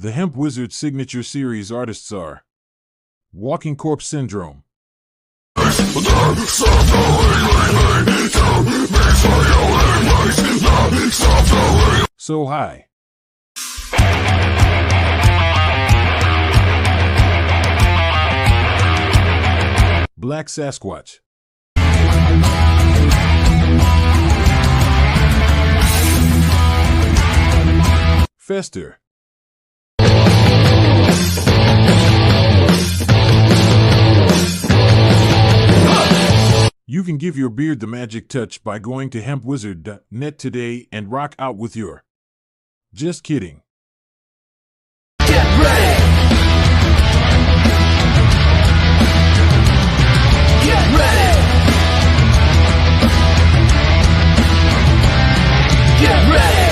The Hemp Wizard signature series artists are Walking Corpse Syndrome, So High, Black Sasquatch, Fester, You can give your beard the magic touch by going to hempwizard.net today and rock out with your Just Kidding. Get ready! Get ready! Get ready!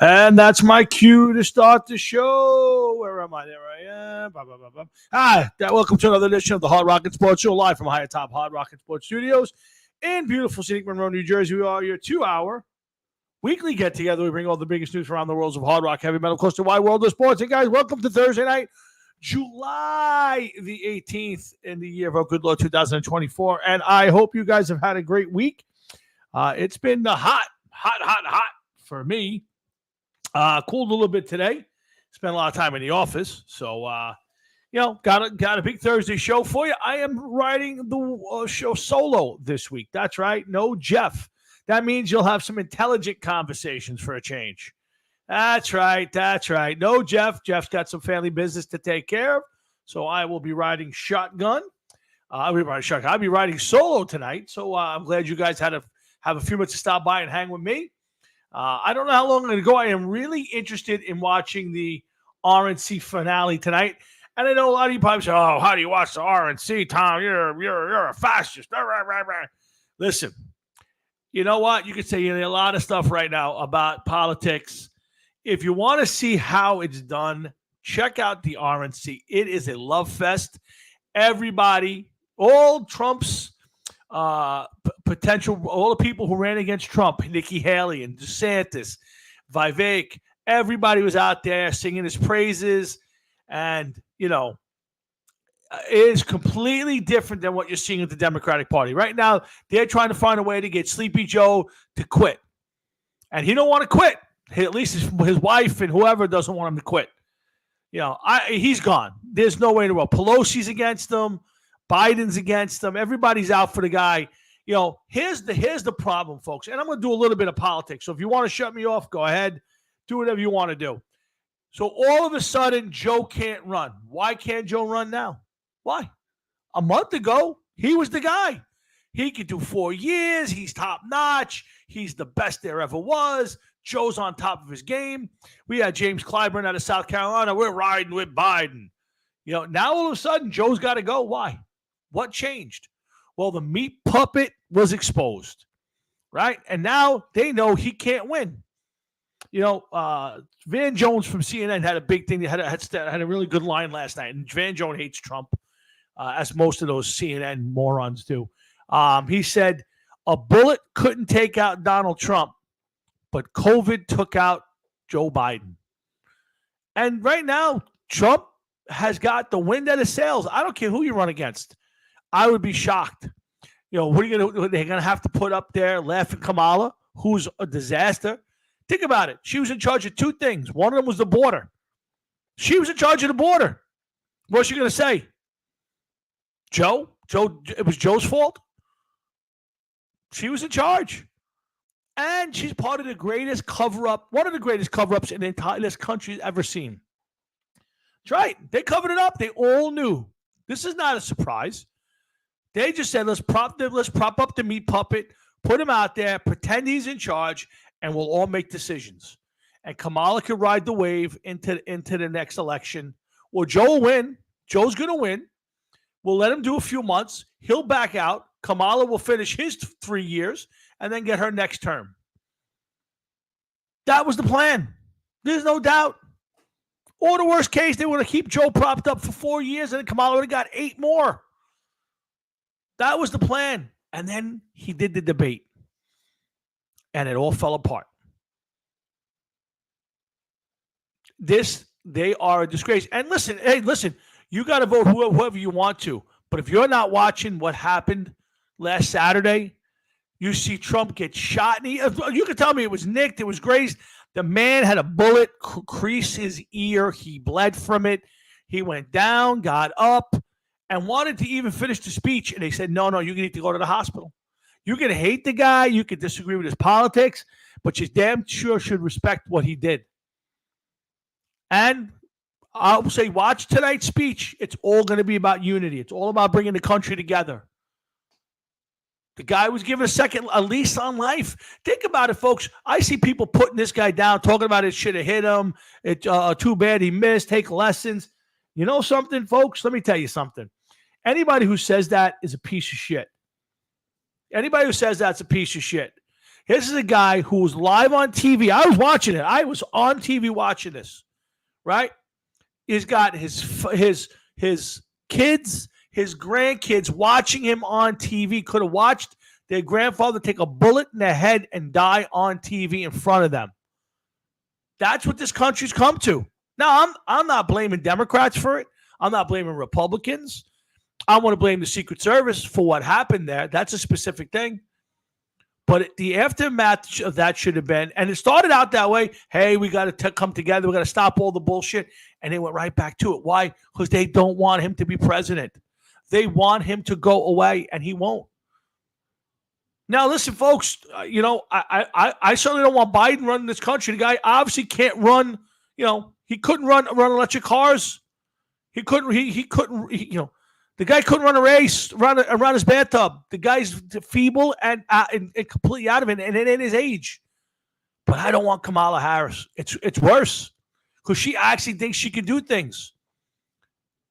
And that's my cue to start the show. Where am I? There I am. Hi, welcome to another edition of the Hard Rocket Sports Show, live from High Top Hard Rocket Sports Studios in beautiful scenic Monroe, New Jersey. We are your 2-hour weekly get-together. We bring all the biggest news around the worlds of hard rock, heavy metal, close to wide world of sports. And guys, welcome to Thursday night, July the 18th in the year of our good Lord 2024. And I hope you guys have had a great week. It's been hot for me. Cooled a little bit today. Spent a lot of time in the office. So, got a big Thursday show for you. I am writing the show solo this week. That's right. No Jeff. That means you'll have some intelligent conversations for a change. That's right. No Jeff. Jeff's got some family business to take care of. So I will be riding shotgun. I'll be riding solo tonight. So I'm glad you guys have a few minutes to stop by and hang with me. I don't know how long I'm going to go. I am really interested in watching the RNC finale tonight. And I know a lot of you probably say, oh, how do you watch the RNC, Tom? You're a fascist. Listen, you know what? You could say a lot of stuff right now about politics. If you want to see how it's done, check out the RNC. It is a love fest. Everybody, all Trump's potential, all the people who ran against Trump, Nikki Haley and DeSantis, Vivek, everybody was out there singing his praises. And, it is completely different than what you're seeing at the Democratic Party. Right now, they're trying to find a way to get Sleepy Joe to quit. And he don't want to quit. At least his wife and whoever doesn't want him to quit. He's gone. There's no way in the world. Pelosi's against him. Biden's against them. Everybody's out for the guy. Here's the problem, folks. And I'm going to do a little bit of politics. So if you want to shut me off, go ahead. Do whatever you want to do. So all of a sudden, Joe can't run. Why can't Joe run now? Why? A month ago, he was the guy. He could do 4 years. He's top notch. He's the best there ever was. Joe's on top of his game. We had James Clyburn out of South Carolina. We're riding with Biden. Now all of a sudden, Joe's got to go. Why? What changed? Well, the meat puppet was exposed, right? And now they know he can't win. Van Jones from CNN had a big thing. They had a really good line last night. And Van Jones hates Trump, as most of those CNN morons do. He said, a bullet couldn't take out Donald Trump, but COVID took out Joe Biden. And right now, Trump has got the wind at his sails. I don't care who you run against. I would be shocked. What are you going to do? They're going to have to put up there laughing Kamala, who's a disaster. Think about it. She was in charge of two things. One of them was the border. She was in charge of the border. What's she going to say? Joe, it was Joe's fault. She was in charge. And she's part of the greatest cover-up, one of the greatest cover-ups in the entire this country's ever seen. That's right. They covered it up. They all knew. This is not a surprise. They just said, let's prop up the meat puppet, put him out there, pretend he's in charge, and we'll all make decisions. And Kamala could ride the wave into the next election. Well, Joe will win. Joe's going to win. We'll let him do a few months. He'll back out. Kamala will finish his 3 years and then get her next term. That was the plan. There's no doubt. Or the worst case, they would have keep Joe propped up for 4 years and then Kamala would have got 8 more. That was the plan. And then he did the debate. And it all fell apart. They are a disgrace. And listen, you got to vote whoever you want to. But if you're not watching what happened last Saturday, you see Trump get shot. And you can tell me it was nicked, it was grazed. The man had a bullet crease his ear. He bled from it. He went down, got up, and wanted to even finish the speech. And they said, no, you need to go to the hospital. You can hate the guy. You can disagree with his politics, but you damn sure should respect what he did. And I'll say, watch tonight's speech. It's all going to be about unity. It's all about bringing the country together. The guy was given a lease on life. Think about it, folks. I see people putting this guy down, talking about it should have hit him. Too bad he missed. Take lessons. You know something, folks? Let me tell you something. Anybody who says that is a piece of shit. Anybody who says that's a piece of shit. This is a guy who was live on TV. I was watching it. I was on TV watching this. Right? He's got his kids, his grandkids watching him on TV. Could have watched their grandfather take a bullet in the head and die on TV in front of them. That's what this country's come to. Now, I'm not blaming Democrats for it. I'm not blaming Republicans. I want to blame the Secret Service for what happened there. That's a specific thing. But the aftermath of that should have been, and it started out that way, hey, we got to come together. We got to stop all the bullshit. And they went right back to it. Why? Because they don't want him to be president. They want him to go away, and he won't. Now, listen, folks, I certainly don't want Biden running this country. The guy obviously can't run, he couldn't run electric cars. He couldn't, the guy couldn't run a race around his bathtub. The guy's feeble and completely out of it, and it ain't his age. But I don't want Kamala Harris. It's worse because she actually thinks she can do things.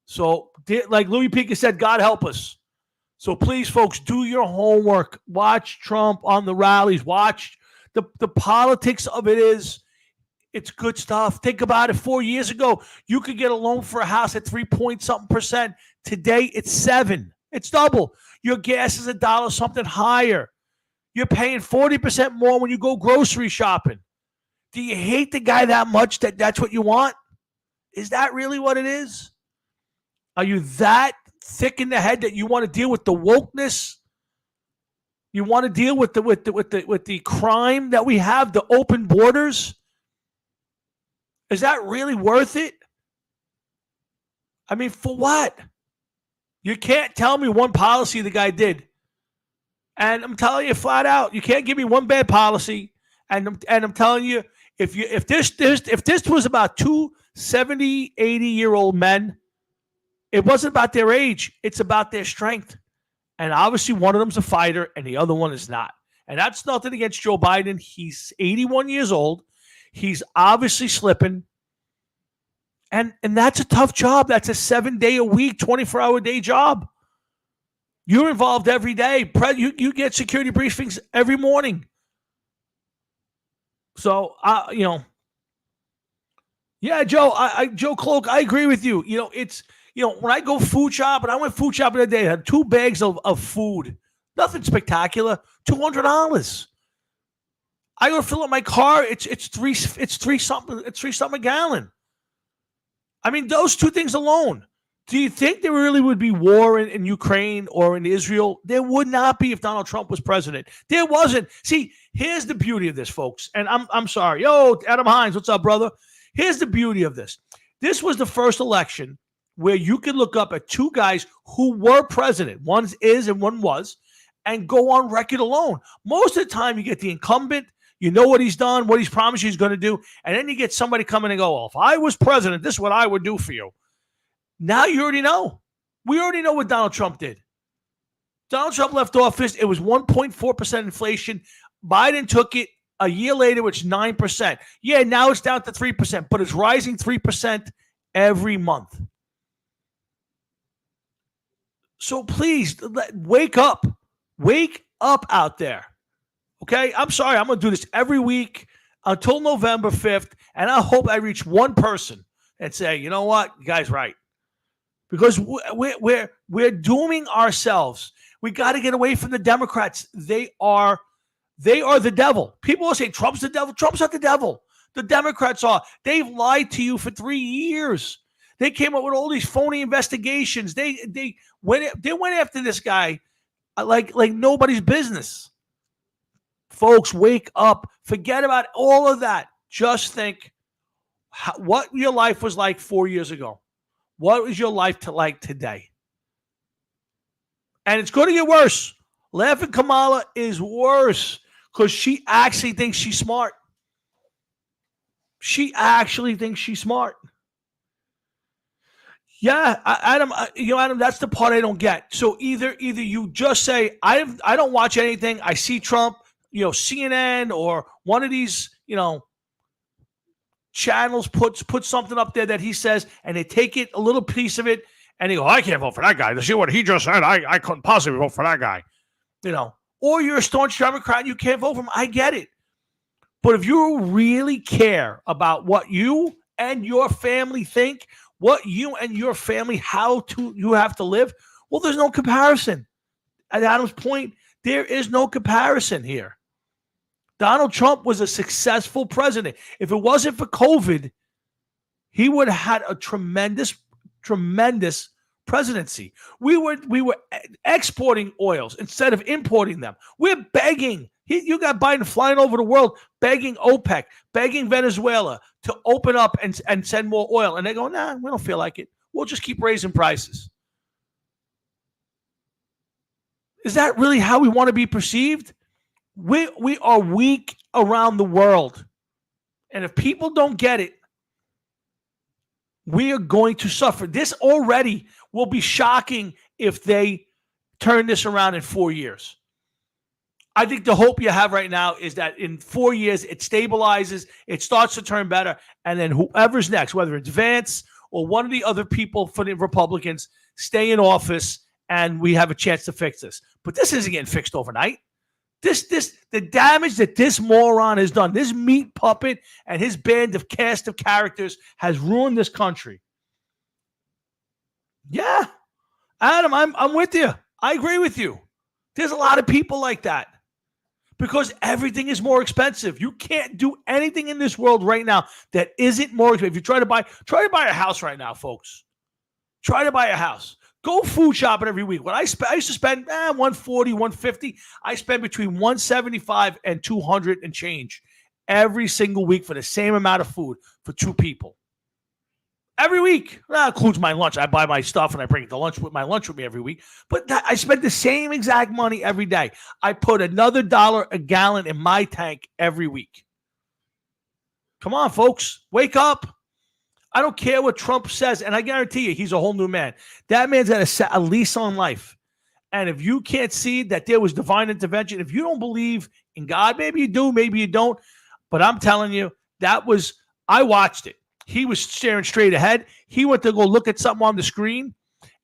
So, like Louis Pica said, God help us. So please, folks, do your homework. Watch Trump on the rallies. Watch the politics of it is. It's good stuff. Think about it. 4 years ago, you could get a loan for a house at 3-point-something%. Today, it's 7%. It's double. Your gas is $1 something higher. You're paying 40% more when you go grocery shopping. Do you hate the guy that much that's what you want? Is that really what it is? Are you that thick in the head that you want to deal with the wokeness? You want to deal with the crime that we have, the open borders? Is that really worth it? I mean, for what? You can't tell me one policy the guy did. And I'm telling you flat out, you can't give me one bad policy. And I'm telling you, if this was about two 70, 80-year-old men, it wasn't about their age. It's about their strength. And obviously one of them's a fighter and the other one is not. And that's nothing against Joe Biden. He's 81 years old. He's obviously slipping. And that's a tough job. That's a 7-day-a-week, 24-hour-a-day job. You're involved every day. You get security briefings every morning. So, yeah, Joe, Joe Cloak, I agree with you. When I go food shopping, I went food shopping the other day. I had 2 bags of food. Nothing spectacular. $200. I go to fill up my car. It's three something a gallon. I mean, those 2 things alone. Do you think there really would be war in Ukraine or in Israel? There would not be if Donald Trump was president. There wasn't. See, here's the beauty of this, folks. And I'm sorry. Yo, Adam Hines, what's up, brother? Here's the beauty of this. This was the first election where you could look up at 2 guys who were president. One is and one was, and go on record alone. Most of the time, you get the incumbent You know what he's done, what he's promised he's going to do. And then you get somebody coming and go, well, if I was president, this is what I would do for you. Now you already know. We already know what Donald Trump did. Donald Trump left office. It was 1.4% inflation. Biden took it a year later, which is 9%. Yeah, now it's down to 3%, but it's rising 3% every month. So please, wake up. Wake up out there. Okay? I'm sorry. I'm going to do this every week until November 5th, and I hope I reach one person and say, you know what? You guys right. Because we're dooming ourselves. We got to get away from the Democrats. They are the devil. People will say Trump's the devil. Trump's not the devil. The Democrats are. They've lied to you for 3 years. They came up with all these phony investigations. They went after this guy like nobody's business. Folks, wake up. Forget about all of that. Just think what your life was like 4 years ago. What is your life like today? And it's going to get worse. Laughing Kamala is worse because she actually thinks she's smart. She actually thinks she's smart. Yeah, Adam, Adam, that's the part I don't get. So either you just say, I don't watch anything. I see Trump, CNN or one of these, channels puts something up there that he says, and they take it, a little piece of it, and they go, I can't vote for that guy. To see what he just said, I couldn't possibly vote for that guy. Or you're a staunch Democrat and you can't vote for him. I get it. But if you really care about what you and your family think, what you and your family, you have to live, well, there's no comparison. At Adam's point, there is no comparison here. Donald Trump was a successful president. If it wasn't for COVID, he would have had a tremendous presidency. We were exporting oils instead of importing them. We're begging. You got Biden flying over the world, begging OPEC, begging Venezuela to open up and send more oil. And they go, nah, we don't feel like it. We'll just keep raising prices. Is that really how we want to be perceived? We are weak around the world. And if people don't get it, we are going to suffer. This already will be shocking if they turn this around in 4 years. I think the hope you have right now is that in 4 years, it stabilizes, it starts to turn better, and then whoever's next, whether it's Vance or one of the other people for the Republicans, stay in office, and we have a chance to fix this. But this isn't getting fixed overnight. The damage that this moron has done, this meat puppet and his cast of characters has ruined this country. Yeah, Adam, I'm with you. I agree with you. There's a lot of people like that because everything is more expensive. You can't do anything in this world right now that isn't more expensive. If you try to buy a house right now, folks. Try to buy a house. Go food shopping every week. When I used to spend $140, $150. I spend between $175 and $200 and change every single week for the same amount of food for two people. Every week. That includes my lunch. I buy my stuff and I bring my lunch with me every week. But I spend the same exact money every day. I put another $1 a gallon in my tank every week. Come on, folks. Wake up. I don't care what Trump says, and I guarantee you he's a whole new man. That man's got a lease on life. And if you can't see that there was divine intervention, if you don't believe in God, maybe you do, maybe you don't. But I'm telling you, I watched it. He was staring straight ahead. He went to go look at something on the screen.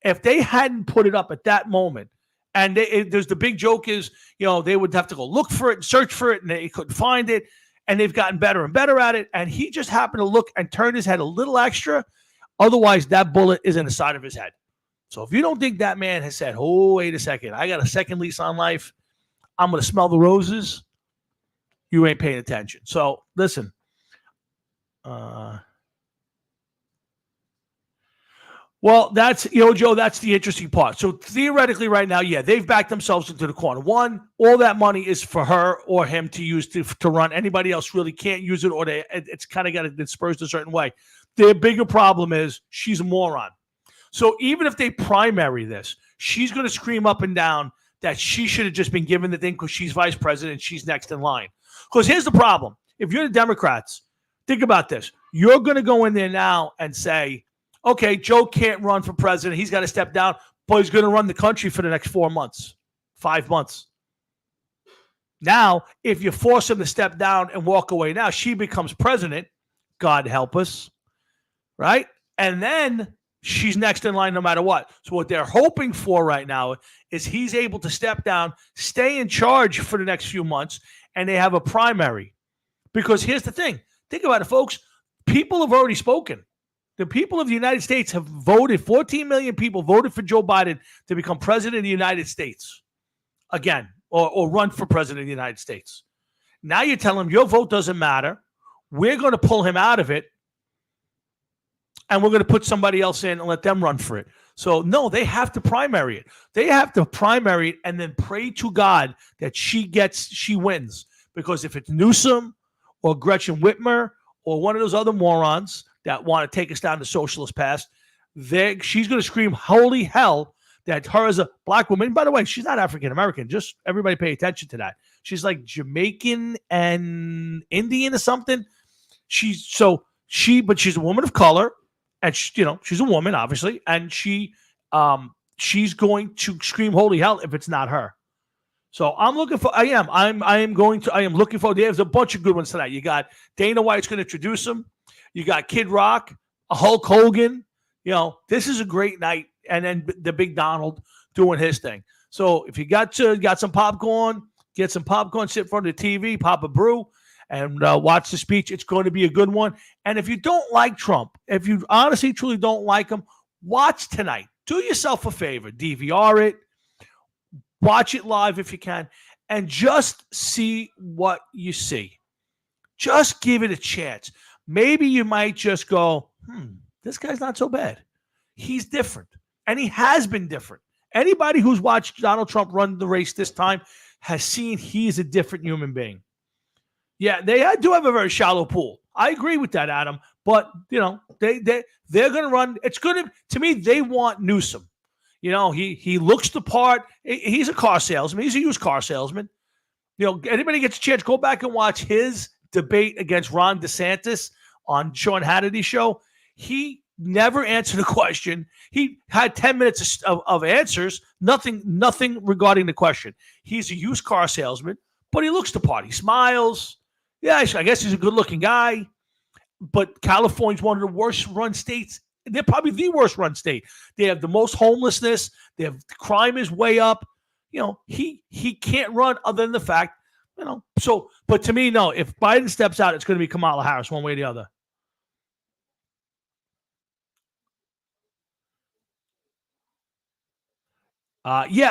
If they hadn't put it up at that moment, and there's the big joke is, they would have to go look for it and search for it, and they couldn't find it. And they've gotten better and better at it. And he just happened to look and turn his head a little extra. Otherwise, that bullet is in the side of his head. So if you don't think that man has said, oh, wait a second, I got a second lease on life, I'm going to smell the roses, you ain't paying attention. So listen. Well, that's, Joe, that's the interesting part. So theoretically right now, yeah, they've backed themselves into the corner. One, all that money is for her or him to use to run. Anybody else really can't use it, or it's kind of got to disperse a certain way. Their bigger problem is she's a moron. So even if they primary this, she's going to scream up and down that she should have just been given the thing because she's vice president. She's next in line. Because here's the problem. If you're the Democrats, think about this. You're going to go in there now and say, okay, Joe can't run for president. He's got to step down, but he's going to run the country for the next 4 months, 5 months. Now, if you force him to step down and walk away now, she becomes president. God help us, right? And then she's next in line no matter what. So what they're hoping for right now is he's able to step down, stay in charge for the next few months, and they have a primary. Because here's the thing. Think about it, folks. People have already spoken. The people of the United States have voted. 14 million people voted for Joe Biden to become president of the United States again, or run for president of the United States. Now you tell him your vote doesn't matter. We're going to pull him out of it, and we're going to put somebody else in and let them run for it. So, no, they have to primary it. They have to primary it and then pray to God that she wins. Because if it's Newsom or Gretchen Whitmer or one of those other morons that want to take us down the socialist path, she's going to scream, holy hell, that her as a black woman. By the way, she's not African-American. Just everybody pay attention to that. She's like Jamaican and Indian or something. But she's a woman of color. And she's a woman, obviously, and she's going to scream holy hell if it's not her. So I'm looking for. I am looking for. There's a bunch of good ones tonight. You got Dana White's going to introduce him. You got Kid Rock, a Hulk Hogan. This is a great night, and then the Big Donald doing his thing. So if you got some popcorn, get some popcorn, sit in front of the TV, pop a brew, and watch the speech. It's going to be a good one. And if you don't like Trump, if you honestly, truly don't like him, watch tonight. Do yourself a favor. DVR it. Watch it live if you can. And just see what you see. Just give it a chance. Maybe you might just go, this guy's not so bad. He's different. And he has been different. Anybody who's watched Donald Trump run the race this time has seen he's a different human being. Yeah, they do have a very shallow pool. I agree with that, Adam. But, they're going to run. It's going to me, they want Newsom. He looks the part. He's a car salesman. He's a used car salesman. Anybody gets a chance, go back and watch his debate against Ron DeSantis on Sean Hannity's show. He never answered a question. He had 10 minutes of answers, nothing regarding the question. He's a used car salesman, but he looks the part. He smiles. Yeah, I guess he's a good-looking guy. But California's one of the worst-run states. They're probably the worst-run state. They have the most homelessness. Crime is way up. He can't run other than the fact, So, but to me, no. If Biden steps out, it's going to be Kamala Harris, one way or the other.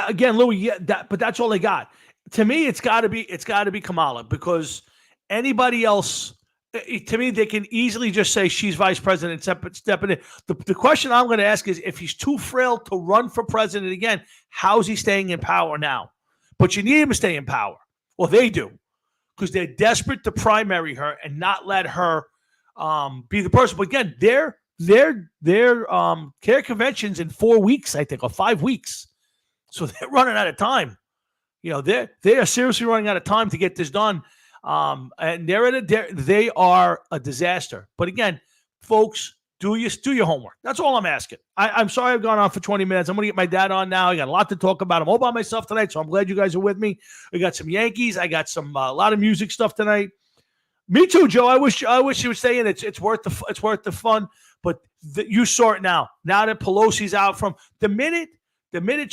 Again, Louis. But that's all they got. To me, it's got to be Kamala, because anybody else, to me, they can easily just say she's vice president, stepping in. The question I'm going to ask is, if he's too frail to run for president again, how's he staying in power now? But you need him to stay in power. Well, they do, because they're desperate to primary her and not let her be the person. But again, their care conventions in 4 weeks, I think, or 5 weeks. So they're running out of time. They are seriously running out of time to get this done. And they are a disaster. But again, folks, do your homework. That's all I'm asking. I'm sorry I've gone on for 20 minutes. I'm going to get my dad on now. I got a lot to talk about. I'm all by myself tonight, so I'm glad you guys are with me. We got some Yankees. I got some a lot of music stuff tonight. Me too, Joe. I wish you were saying it's worth the fun. But you saw it now. Now that Pelosi's out from the minute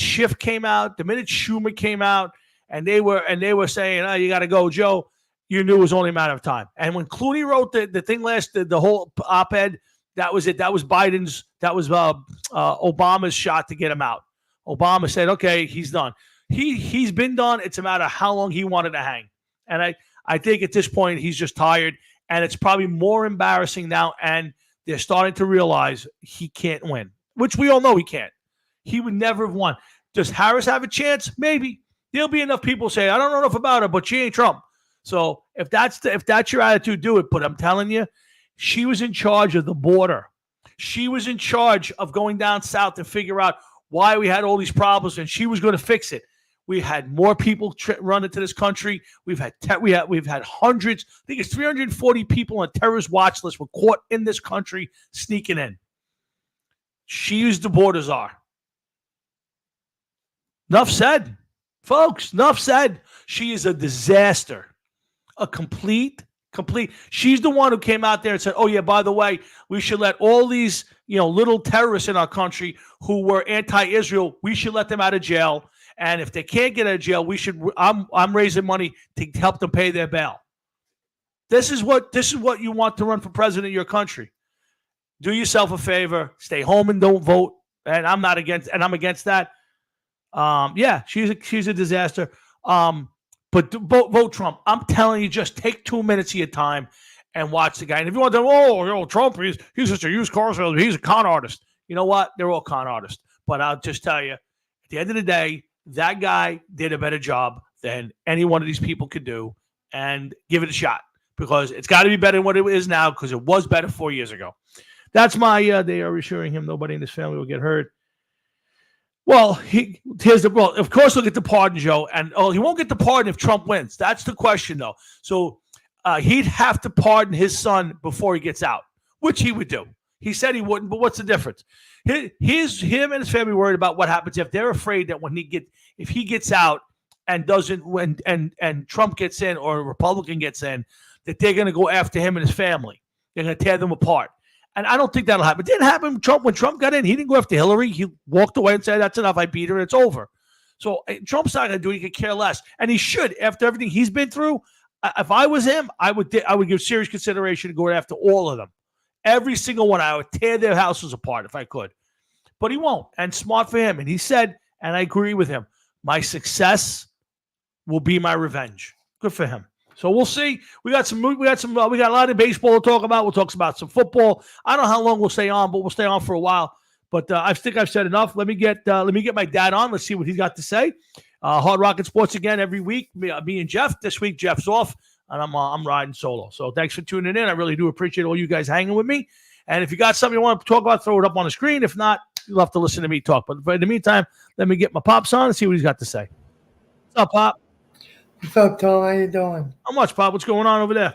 Schiff came out, the minute Schumer came out, and they were saying, "Oh, you got to go, Joe." You knew it was only a matter of time. And when Clooney wrote the thing the whole op-ed, that was it. That was Biden's. That was Obama's shot to get him out. Obama said, "Okay, he's done. He's been done. It's a matter of how long he wanted to hang." And I think at this point he's just tired, and it's probably more embarrassing now. And they're starting to realize he can't win, which we all know he can't. He would never have won. Does Harris have a chance? Maybe. There'll be enough people say, "I don't know enough about her, but she ain't Trump." So if that's your attitude, do it. But I'm telling you, she was in charge of the border. She was in charge of going down south to figure out why we had all these problems, and she was going to fix it. We had more people run into this country. We've had hundreds. I think it's 340 people on terrorist watch list were caught in this country sneaking in. She's the border czar. Enough said, folks. Enough said. She is a disaster, a complete. She's the one who came out there and said, "Oh yeah, by the way, we should let all these little terrorists in our country who were anti-Israel. We should let them out of jail." And if they can't get out of jail, we should. I'm raising money to help them pay their bail. This is what you want to run for president of your country. Do yourself a favor, stay home and don't vote. And I'm not against, and I'm against that. Yeah, she's a disaster. But vote Trump. I'm telling you, just take 2 minutes of your time and watch the guy. And if you want to, Trump, he's just a used car salesman. He's a con artist. You know what? They're all con artists. But I'll just tell you, at the end of the day, that guy did a better job than any one of these people could do. And give it a shot, because it's got to be better than what it is now, because it was better 4 years ago. That's my, they are assuring him nobody in his family will get hurt. Well, of course he'll get the pardon, Joe. And he won't get the pardon if Trump wins. That's the question, though. So he'd have to pardon his son before he gets out, which he would do. He said he wouldn't, but what's the difference? Him and his family worried about what happens if they're afraid that if he gets out and doesn't win, and Trump gets in or a Republican gets in, that they're going to go after him and his family. They're going to tear them apart. And I don't think that'll happen. It didn't happen when Trump got in. He didn't go after Hillary. He walked away and said, "That's enough. I beat her. It's over." So Trump's not going to do it. He could care less. And he should, after everything he's been through. If I was him, I would give serious consideration to going after all of them. Every single one. I would tear their houses apart if I could. But he won't. And smart for him. And he said, and I agree with him, my success will be my revenge. Good for him. So we'll see. We got a lot of baseball to talk about. We'll talk about some football. I don't know how long we'll stay on, but we'll stay on for a while. But I think I've said enough. Let me get my dad on. Let's see what he's got to say. Hard Rocket Sports again every week. Me and Jeff. This week Jeff's off, and I'm riding solo. So thanks for tuning in. I really do appreciate all you guys hanging with me. And if you got something you want to talk about, throw it up on the screen. If not, you'll have to listen to me talk. But in the meantime, let me get my pops on and see what he's got to say. What's up, Pop? What's up, Tom? How you doing? How much, Pop? What's going on over there?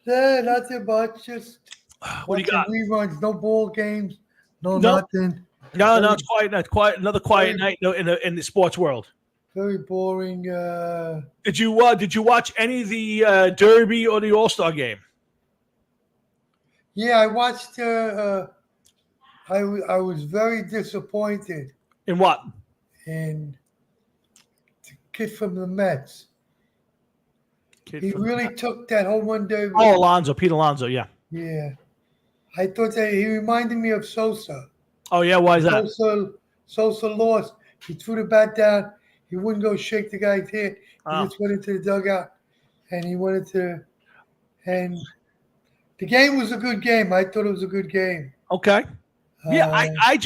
Yeah, nothing much. Just what do you got? Reruns, no ball games, nothing. No, it's quiet. Another quiet night in the sports world. Very boring. Did you watch any of the Derby or the All-Star game? Yeah, I watched. I was very disappointed. In what? In the kid from the Mets. He really took that home run derby. Oh, Pete Alonso, yeah. Yeah. I thought that he reminded me of Sosa. Oh, yeah, why is that? Sosa lost. He threw the bat down. He wouldn't go shake the guy's head. He just went into the dugout, and he went into – and the game was a good game. I thought it was a good game. Okay. Yeah, I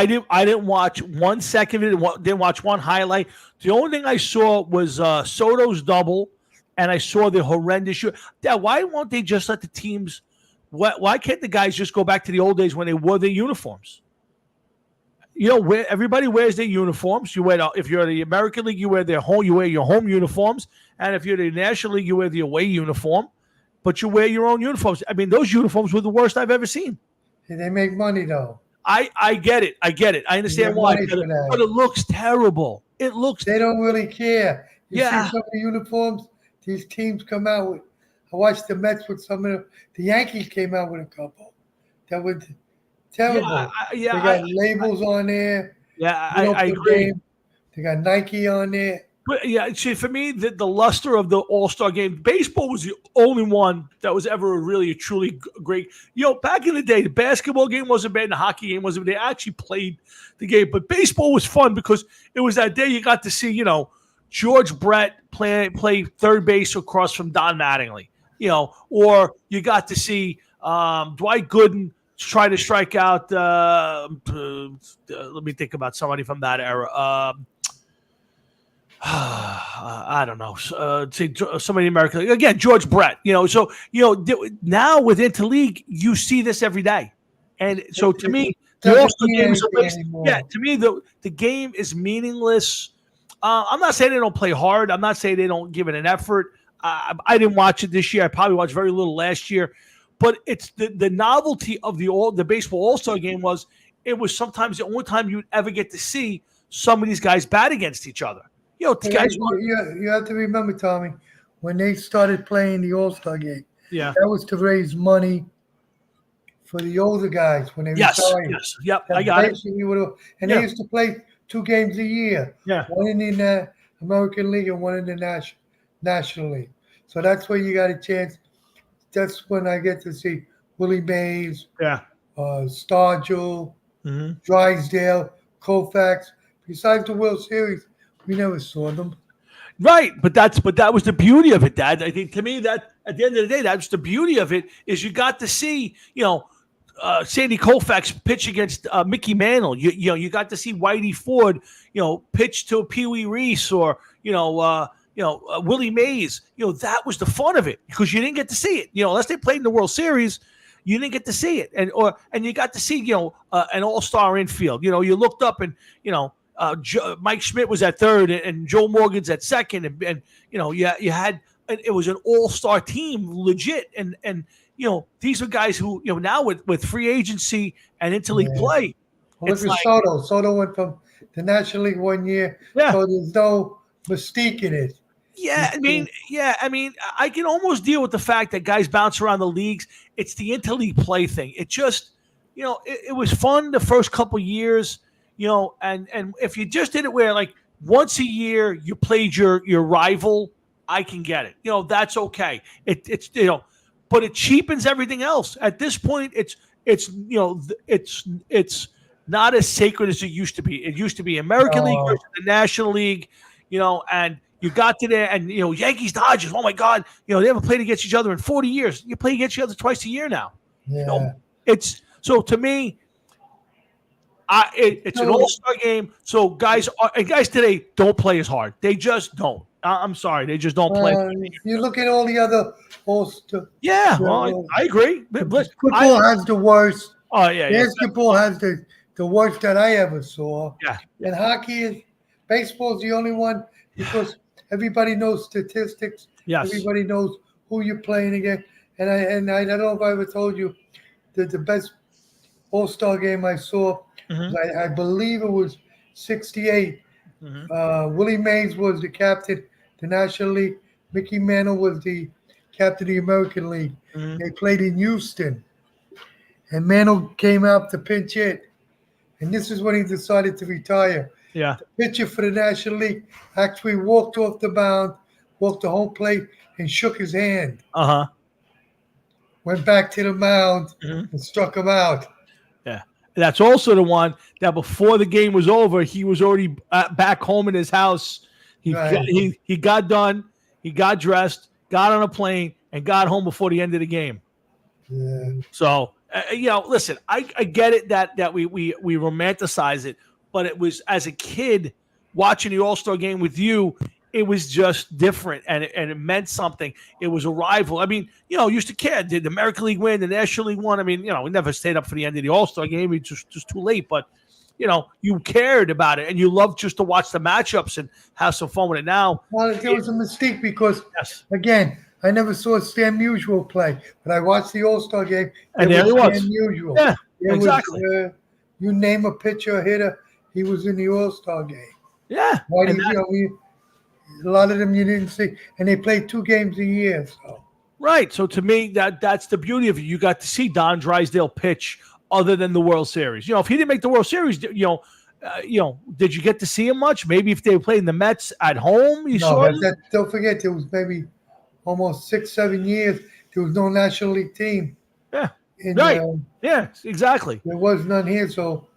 didn't watch 1 second of it. Didn't watch one highlight. The only thing I saw was Soto's double, and I saw the horrendous shoot. Dad, why won't they just let the teams? Why can't the guys just go back to the old days when they wore their uniforms? You know, where everybody wears their uniforms. If you're in the American League, you wear your home uniforms, and if you're in the National League, you wear the away uniform. But you wear your own uniforms. I mean, those uniforms were the worst I've ever seen. They make money, though. I get it. I understand why. But it looks terrible. They don't really care. You see some of the uniforms these teams come out with. I watched the Mets with some of the Yankees came out with a couple. That was terrible. They got labels on there. Yeah, I agree. They got Nike on there. But yeah, see, for me, the luster of the All-Star game, baseball was the only one that was ever really truly great. Back in the day, the basketball game wasn't bad, and the hockey game wasn't bad. They actually played the game, but baseball was fun because it was that day you got to see, George Brett play third base across from Don Mattingly, or you got to see Dwight Gooden try to strike out. Let me think about somebody from that era. I don't know. Somebody in America again, George Brett. So now with Interleague, you see this every day, and so to me, the All-Star game is a waste. Yeah, to me, the game is meaningless. I'm not saying they don't play hard. I'm not saying they don't give it an effort. I didn't watch it this year. I probably watched very little last year. But it's the novelty of the baseball All-Star game was it was sometimes the only time you'd ever get to see some of these guys bat against each other. Guys. You have to remember, Tommy, when they started playing the All-Star game, Yeah. that was to raise money for the older guys when they retired. Yes. Yep. That's I got it. basically what and Yeah. they used to play 2 games a year. Yeah. One in the American League and one in the National League. So that's where you got a chance. That's when I get to see Willie Mays, Yeah. Stargell, Mm-hmm. Drysdale, Koufax. Besides the World Series, we never saw them. Right, but that was the beauty of it, Dad. I think to me that at the end of the day, that's the beauty of it is you got to see, Sandy Koufax pitch against Mickey Mantle. You got to see Whitey Ford, pitch to Pee Wee Reese or Willie Mays. That was the fun of it because you didn't get to see it. Unless they played in the World Series, you didn't get to see it, and you got to see an all-star infield. You looked up and Mike Schmidt was at third and Joe Morgan's at second, and you had it was an all-star team, legit, and these are guys who now with free agency and interleague play. Well, look at Soto. Soto went from the National League one year, so there's no mystique in it. Yeah, I mean, I can almost deal with the fact that guys bounce around the leagues. It's the interleague play thing. It just, it was fun the first couple years, and if you just did it where like once a year you played your rival, I can get it. That's okay. It's but it cheapens everything else. At this point, it's not as sacred as it used to be. It used to be American League versus the National League, and you got to there and, Yankees, Dodgers, oh, my God, they haven't played against each other in 40 years. You play against each other twice a year now. Yeah. So to me, it's an all-star game. So guys today don't play as hard. They just don't. I'm sorry. They just don't play. You look at all the other all-star. Yeah, well, I agree. Football has the worst. Oh, yeah. Basketball has the worst that I ever saw. Yeah. And baseball's the only one because everybody knows statistics. Yes. Everybody knows who you're playing against. And I don't know if I ever told you that the best all-star game I saw, I believe it was 68. Willie Mays was the captain, the National League. Mickey Mantle was the captain of the American League. They played in Houston. And Mantle came out to pinch hit. And this is when he decided to retire. Yeah. The pitcher for the National League actually walked off the mound, walked the home plate, and shook his hand. Went back to the mound and struck him out. Yeah. That's also the one that before the game was over, he was already back home in his house. He got done, he got dressed, got on a plane, and got home before the end of the game. Yeah. So, listen, I get it that we romanticize it, but it was as a kid watching the All-Star game with you, it was just different and it meant something. It was a rival. I mean, used to care. Did the American League win? The National League won? I mean, we never stayed up for the end of the All-Star game. It's just too late. But, you cared about it and you loved just to watch the matchups and have some fun with it. Now, well, there was a mistake because, again, I never saw Stan Musial play, but I watched the All-Star game. And there he was. Stan Musial. Yeah, exactly. You name a pitcher or hitter, he was in the All-Star game. Yeah. A lot of them you didn't see, and they played 2 games a year. So. Right. So to me, that's the beauty of it. You got to see Don Drysdale pitch other than the World Series. If he didn't make the World Series, did you get to see him much? Maybe if they were playing the Mets at home, don't forget, there was maybe almost 6-7 years. There was no National League team. Yeah. Right. Yeah, exactly. There was none here. So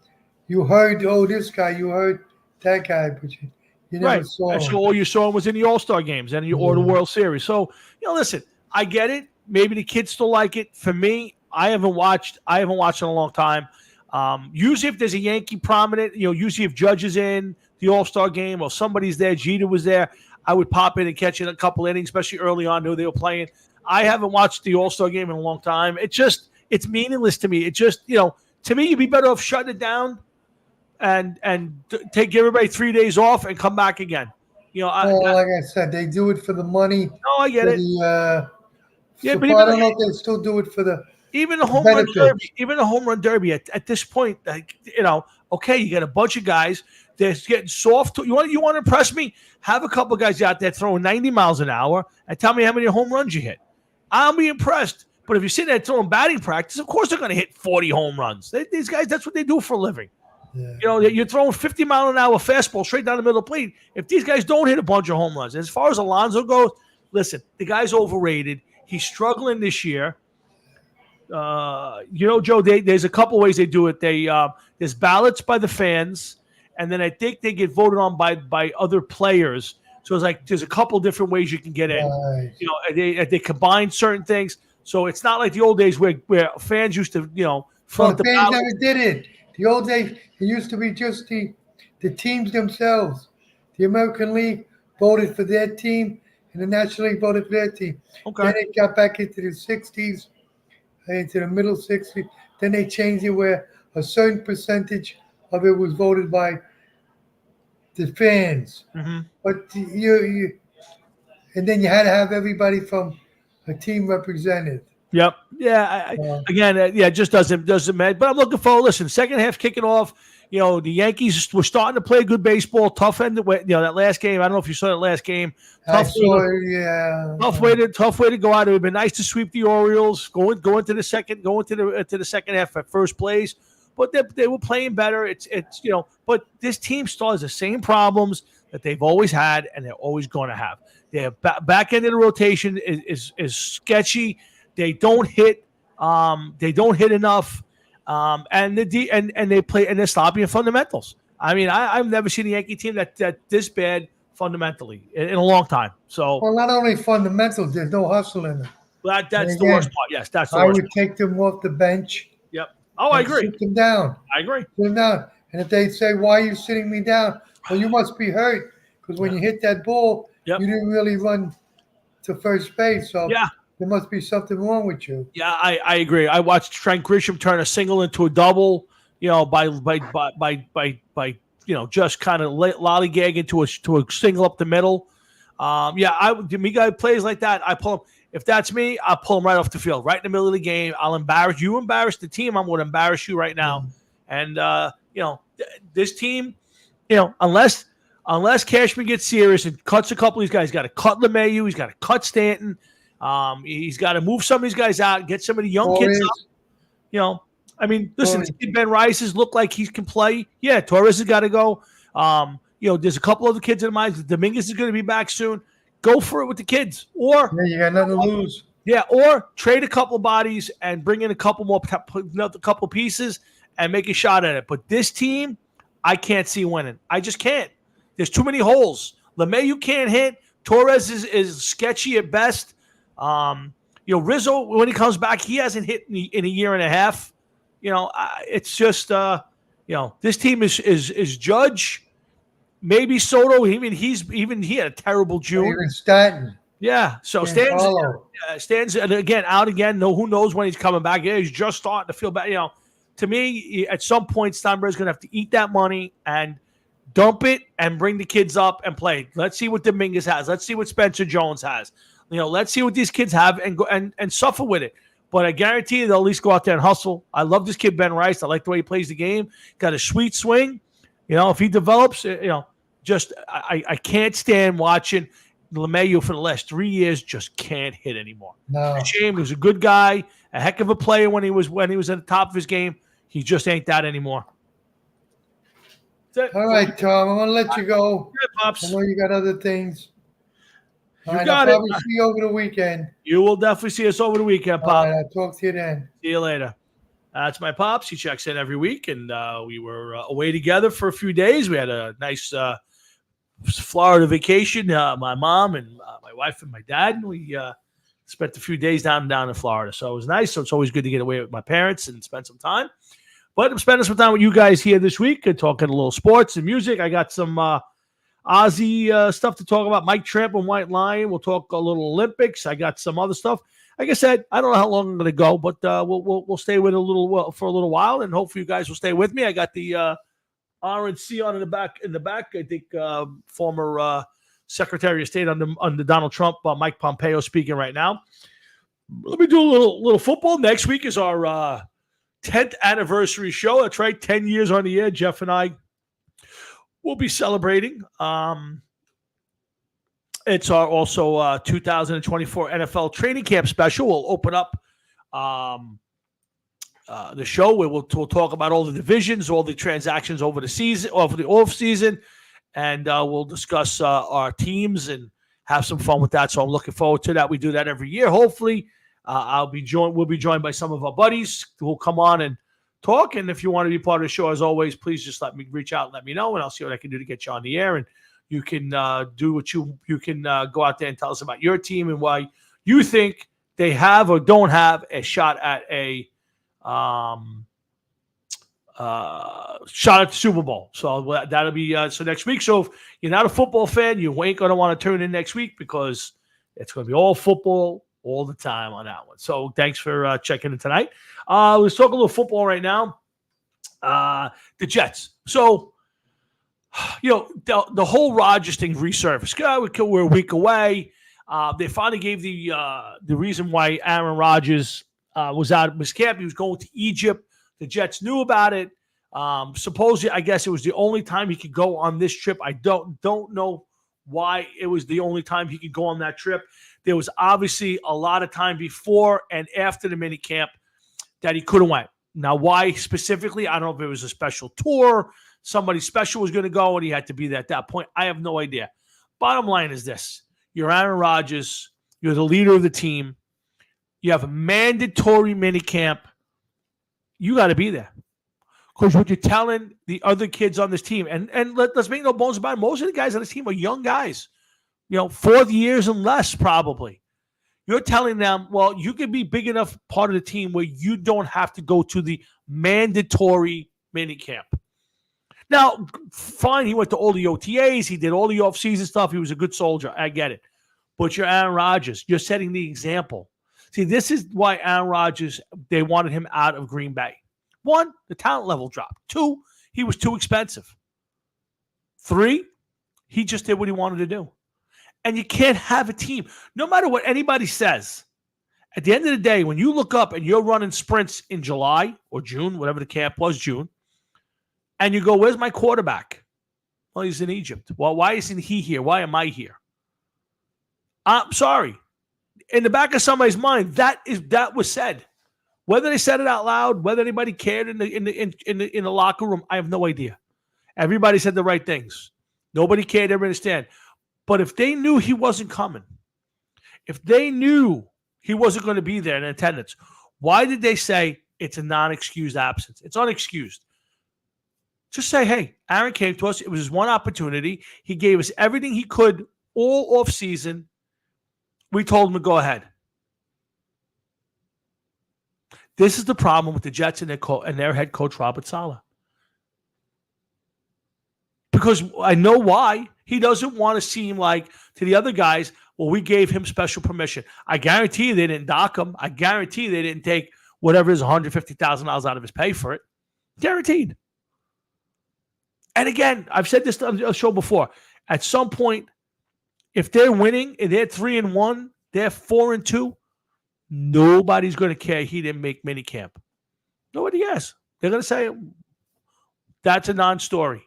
you heard, this guy, you heard that guy, but you never saw him. So all you saw him was in the All-Star games or the World Series. So, listen, I get it. Maybe the kids still like it. For me, I haven't watched in a long time. Usually if there's a Yankee prominent, usually if Judge is in the All-Star game or somebody's there, Jeter was there, I would pop in and catch in a couple innings, especially early on, knew they were playing. I haven't watched the All-Star game in a long time. It's meaningless to me. It just, to me, you'd be better off shutting it down and give everybody 3 days off and come back again. Well, like I said, they do it for the money. No, I get for it. The, Yeah, so but I don't know if they still do it for the even the home run benefits. derby, at this point, like, okay, you got a bunch of guys that's getting soft. You want to impress me? Have a couple of guys out there throwing 90 miles an hour and tell me how many home runs you hit. I'll be impressed. But if you're sitting there throwing batting practice, of course they're going to hit 40 home runs. These guys, that's what they do for a living. Yeah. You're throwing 50-mile-an-hour fastball straight down the middle of the plate. If these guys don't hit a bunch of home runs, as far as Alonso goes, listen, the guy's overrated. He's struggling this year. Joe, there's a couple ways they do it. There's ballots by the fans, and then I think they get voted on by other players. So it's like there's a couple different ways you can get in. Right. They combine certain things. So it's not like the old days where fans used to, fill Well, out the the fans ballot. never did it. The old days, it used to be just the teams themselves. The American League voted for their team, and the National League voted for their team. Okay. Then it got back into the 60s, into the middle 60s. Then they changed it where a certain percentage of it was voted by the fans. Mm-hmm. But and then you had to have everybody from a team represented. Yep. Yeah. It just doesn't matter. But I'm looking forward. Listen, second half kicking off. The Yankees were starting to play good baseball. Tough end. That last game. I don't know if you saw that last game. Tough way to go out. It would have been nice to sweep the Orioles. Go into the second half at first place. But they were playing better. But this team still has the same problems that they've always had and they're always going to have. Their back end of the rotation is sketchy. They don't hit. They don't hit enough. And they play and they're sloppy in fundamentals. I mean, I've never seen a Yankee team that this bad fundamentally in a long time. So, well, not only fundamentals, there's no hustle in them. That's the worst part. Yes, that's the worst. I would take them off the bench. Yep. Oh, I agree. Sit them down. I agree. Sit them down. And if they say, "Why are you sitting me down?" Well, you must be hurt because when you hit that ball, you didn't really run to first base. So there must be something wrong with you. Yeah, I agree. I watched Trent Grisham turn a single into a double, by just kind of lollygag into a single up the middle. Me guy plays like that. I pull him. If that's me, I'll pull him right off the field, right in the middle of the game. I'll embarrass you. Embarrass the team. I'm going to embarrass you right now. And this team, unless Cashman gets serious and cuts a couple of these guys, he's got to cut LeMahieu. He's got to cut Stanton. He's got to move some of these guys out, get some of the young kids up. I mean, listen, Ben Rice has looked like he can play. Yeah, Torres has got to go. There's a couple other kids in mind. Dominguez is going to be back soon. Go for it with the kids. Or you got nothing to lose. Yeah, or trade a couple bodies and bring in a couple more, another couple pieces and make a shot at it. But this team, I can't see winning. I just can't. There's too many holes. LeMahieu can't hit. Torres is sketchy at best. Rizzo, when he comes back, he hasn't hit in a year and a half. It's just this team is Judge, maybe Soto. I mean, he had a terrible June. Even Stanton. Yeah. So Stan's again out again. Who knows when he's coming back? Yeah, he's just starting to feel bad. To me, at some point, Steinbrenner's going to have to eat that money and dump it and bring the kids up and play. Let's see what Dominguez has. Let's see what Spencer Jones has. Let's see what these kids have and go and suffer with it. But I guarantee you they'll at least go out there and hustle. I love this kid, Ben Rice. I like the way he plays the game. Got a sweet swing. If he develops, I can't stand watching LeMahieu for the last 3 years. Just can't hit anymore. No. It's a shame. He was a good guy, a heck of a player when he was at the top of his game. He just ain't that anymore. All right, Tom. I'm gonna let you go. Yeah, Pops. I know you got other things. I'll probably see you over the weekend. You will definitely see us over the weekend, Pop. All right, I'll talk to you then. See you later. That's my Pops. He checks in every week, and we were away together for a few days. We had a nice Florida vacation. My mom and my wife and my dad, and we spent a few days down in Florida. So it was nice. So it's always good to get away with my parents and spend some time. But I'm spending some time with you guys here this week and talking a little sports and music. I got some Ozzy stuff to talk about. Mike Tramp and White Lion. We'll talk a little Olympics. I got some other stuff. Like I said, I don't know how long I'm going to go, but we'll stay with it for a little while, and hopefully you guys will stay with me. I got the RNC on in the back. I think former Secretary of State under Donald Trump, Mike Pompeo speaking right now. Let me do a little football. Next week is our 10th anniversary show. That's right, 10 years on the air. Jeff and I will be celebrating. It's our also 2024 NFL training camp special. We'll open up the show where we'll talk about all the divisions, all the transactions over the season, over the off season, and we'll discuss our teams and have some fun with that. So I'm looking forward to that. We do that every year. Hopefully, we'll be joined by some of our buddies who will come on and talk. And if you want to be part of the show, as always, please just reach out and let me know, and I'll see what I can do to get you on the air. And you can do what you can go out there and tell us about your team and why you think they have or don't have a shot at a shot at the Super Bowl. So that'll be so next week. So if you're not a football fan, you ain't going to want to tune in next week because it's going to be all football all the time on that one. So thanks for checking in tonight. Let's talk a little football right now. The Jets. So, the whole Rodgers thing resurfaced. We're a week away. They finally gave the reason why Aaron Rodgers was out of his camp. He was going to Egypt. The Jets knew about it. Supposedly, I guess it was the only time he could go on this trip. I don't know why it was the only time he could go on that trip. There was obviously a lot of time before and after the mini camp that he could have went. Now, why specifically? I don't know if it was a special tour. Somebody special was going to go and he had to be there at that point. I have no idea. Bottom line is this. You're Aaron Rodgers. You're the leader of the team. You have a mandatory mini camp. You got to be there. Because what you're telling the other kids on this team, and let's make no bones about it, most of the guys on this team are young guys, 4 years and less probably. You're telling them, well, you can be big enough part of the team where you don't have to go to the mandatory mini camp. Now, fine, he went to all the OTAs. He did all the offseason stuff. He was a good soldier. I get it. But you're Aaron Rodgers. You're setting the example. See, this is why Aaron Rodgers, they wanted him out of Green Bay. 1, the talent level dropped. 2, he was too expensive. 3, he just did what he wanted to do. And you can't have a team. No matter what anybody says, at the end of the day, when you look up and you're running sprints in July or June, whatever the camp was, June, and you go, where's my quarterback? Well, he's in Egypt. Well, why isn't he here? Why am I here? I'm sorry. In the back of somebody's mind, that was said. Whether they said it out loud, whether anybody cared in the locker room, I have no idea. Everybody said the right things. Nobody cared. Everybody understand. But if they knew he wasn't coming, if they knew he wasn't going to be there in attendance, why did they say it's a non-excused absence? It's unexcused. Just say, hey, Aaron came to us. It was his one opportunity. He gave us everything he could all off season. We told him to go ahead. This is the problem with the Jets and their head coach, Robert Saleh. Because I know why. He doesn't want to seem like to the other guys, well, we gave him special permission. I guarantee they didn't dock him. I guarantee they didn't take whatever is $150,000 out of his pay for it. Guaranteed. And again, I've said this on the show before. At some point, if they're winning and they're 3-1, they're 4-2, nobody's going to care he didn't make minicamp. Nobody cares. They're going to say that's a non-story.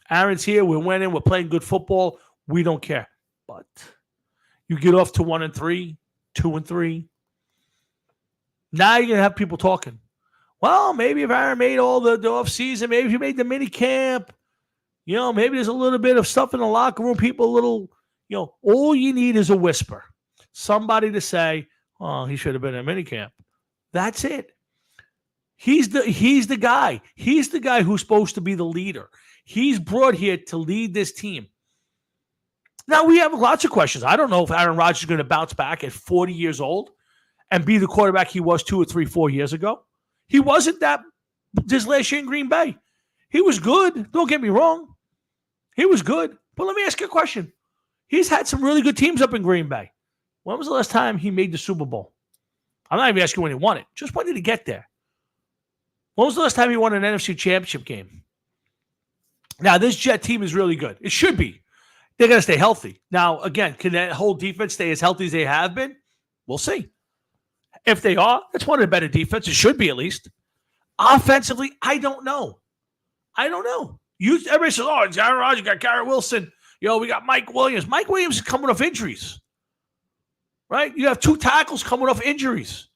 Aaron's here. We're winning. We're playing good football. We don't care. But you get off to 1-3, 2-3. Now you're going to have people talking. Well, maybe if Aaron made all the offseason, maybe if he made the mini camp, maybe there's a little bit of stuff in the locker room. People a little, all you need is a whisper. Somebody to say, oh, he should have been at mini camp. That's it. He's the guy. He's the guy who's supposed to be the leader. He's brought here to lead this team. Now, we have lots of questions. I don't know if Aaron Rodgers is going to bounce back at 40 years old and be the quarterback he was 2 or 3, 4 years ago. He wasn't that this last year in Green Bay. He was good. Don't get me wrong. He was good. But let me ask you a question. He's had some really good teams up in Green Bay. When was the last time he made the Super Bowl? I'm not even asking when he won it. Just when did he get there? When was the last time he won an NFC Championship game? Now, this Jet team is really good. It should be. They're going to stay healthy. Now, again, can that whole defense stay as healthy as they have been? We'll see. If they are, it's one of the better defenses. Should be, at least. Offensively, I don't know. Everybody says, it's Aaron Rodgers, got Garrett Wilson. We got Mike Williams. Mike Williams is coming off injuries. Right? You have 2 tackles coming off injuries.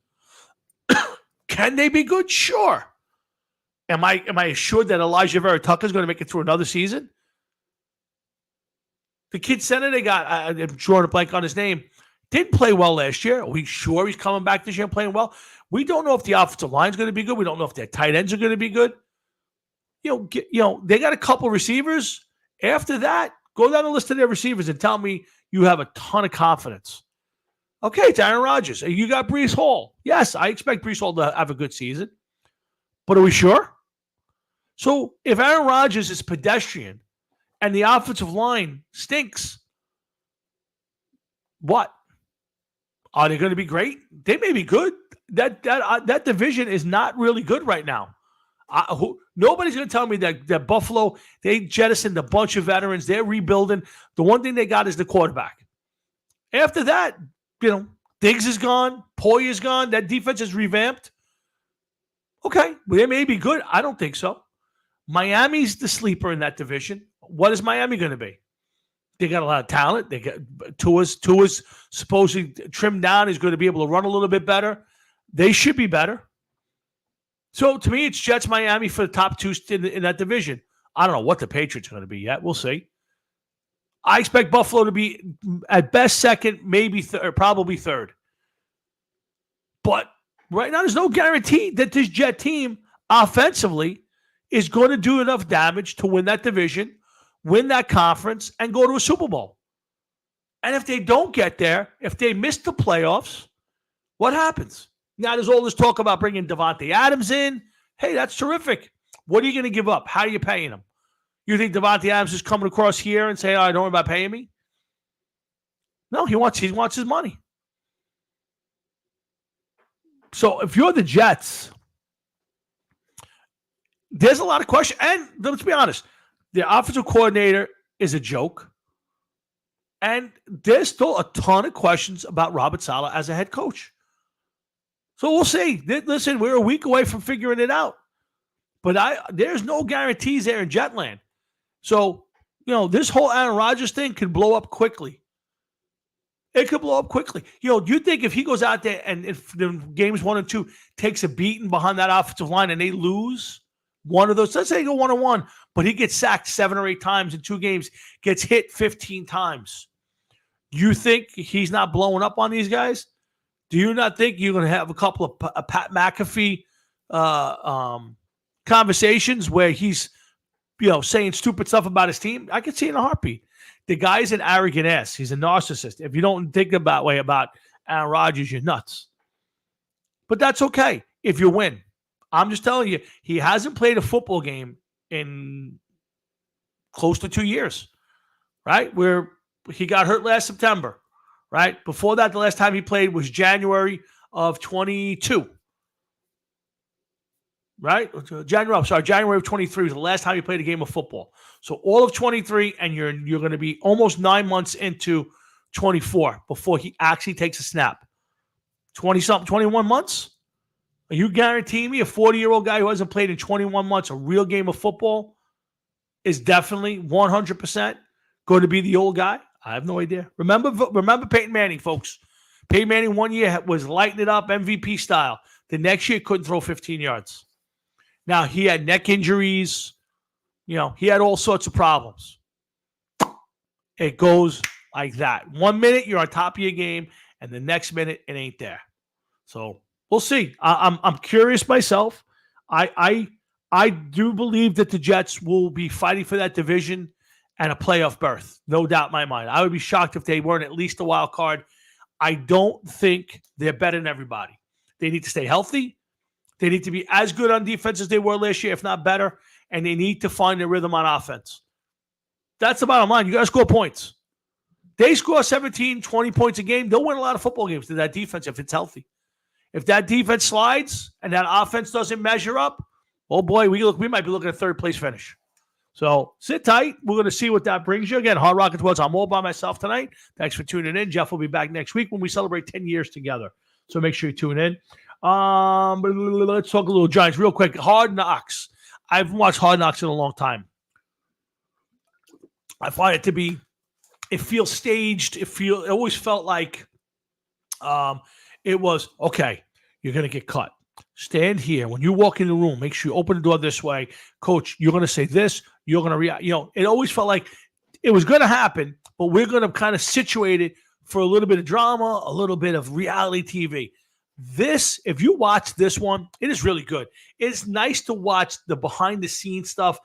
Can they be good? Sure. Am I assured that Elijah Vera Tucker is going to make it through another season? The kid center they got, I'm drawing a blank on his name, didn't play well last year. Are we sure he's coming back this year and playing well? We don't know if the offensive line is going to be good. We don't know if their tight ends are going to be good. They got a couple receivers. After that, go down the list of their receivers and tell me you have a ton of confidence. Okay, it's Aaron Rodgers. You got Breece Hall. Yes, I expect Breece Hall to have a good season. But are we sure? So if Aaron Rodgers is pedestrian and the offensive line stinks, what? Are they going to be great? They may be good. That division is not really good right now. Nobody's going to tell me that Buffalo, they jettisoned a bunch of veterans. They're rebuilding. The one thing they got is the quarterback. After that, Diggs is gone. Poyer is gone. That defense is revamped. Okay, well, they may be good. I don't think so. Miami's the sleeper in that division. What is Miami going to be? They got a lot of talent. They got Tua's supposedly trimmed down. He's going to be able to run a little bit better. They should be better. So to me, it's Jets, Miami for the top 2 in that division. I don't know what the Patriots are going to be yet. We'll see. I expect Buffalo to be at best second, maybe probably third. But right now, there's no guarantee that this Jet team offensively is going to do enough damage to win that division, win that conference, and go to a Super Bowl. And if they don't get there, if they miss the playoffs, what happens? Now there's all this talk about bringing Devontae Adams in. Hey, that's terrific. What are you going to give up? How are you paying him? You think Devontae Adams is coming across here and saying, don't worry about paying me? No, he wants his money. So if you're the Jets, there's a lot of questions. And let's be honest, the offensive coordinator is a joke. And there's still a ton of questions about Robert Saleh as a head coach. So we'll see. Listen, we're a week away from figuring it out. But there's no guarantees there in Jetland. So, this whole Aaron Rodgers thing could blow up quickly. It could blow up quickly. Do you think if he goes out there and if the games 1 and 2 takes a beating behind that offensive line and they lose one of those, let's say they go 1-1, but he gets sacked 7 or 8 times in 2 games, gets hit 15 times. You think he's not blowing up on these guys? Do you not think you're going to have a couple of Pat McAfee conversations where he's, saying stupid stuff about his team? I can see it in a heartbeat. The guy's an arrogant ass. He's a narcissist. If you don't think that way about Aaron Rodgers, you're nuts. But that's okay if you win. I'm just telling you, he hasn't played a football game in close to 2 years, right? Where he got hurt last September, right? Before that, the last time he played was January of 22. Right? January of 23 was the last time he played a game of football. So all of 23, and you're going to be almost 9 months into 24 before he actually takes a snap. 20-something, 21 months? Are you guaranteeing me a 40-year-old guy who hasn't played in 21 months a real game of football is definitely 100% going to be the old guy? I have no idea. Remember Peyton Manning, folks. Peyton Manning 1 year was lighting it up MVP style. The next year couldn't throw 15 yards. Now, he had neck injuries. He had all sorts of problems. It goes like that. 1 minute, you're on top of your game, and the next minute, it ain't there. So we'll see. I'm curious myself. I do believe that the Jets will be fighting for that division and a playoff berth. No doubt in my mind. I would be shocked if they weren't at least a wild card. I don't think they're better than everybody. They need to stay healthy. They need to be as good on defense as they were last year, if not better, and they need to find a rhythm on offense. That's the bottom line. You got to score points. They score 17, 20 points a game. They'll win a lot of football games to that defense if it's healthy. If that defense slides and that offense doesn't measure up, oh boy, we might be looking at third place finish. So sit tight. We're going to see what that brings you. Again, Hard Rockets Sports. I'm all by myself tonight. Thanks for tuning in. Jeff will be back next week when we celebrate 10 years together. So make sure you tune in. Let's talk a little Giants real quick. Hard Knocks. I haven't watched Hard Knocks in a long time. I find it to be, it feels staged. It always felt like it was, okay, you're going to get cut. Stand here. When you walk in the room, make sure you open the door this way. Coach, you're going to say this. You're going to react. It always felt like it was going to happen, but we're going to kind of situate it for a little bit of drama, a little bit of reality TV. This, if you watch this one, it is really good. It's nice to watch the behind-the-scenes stuff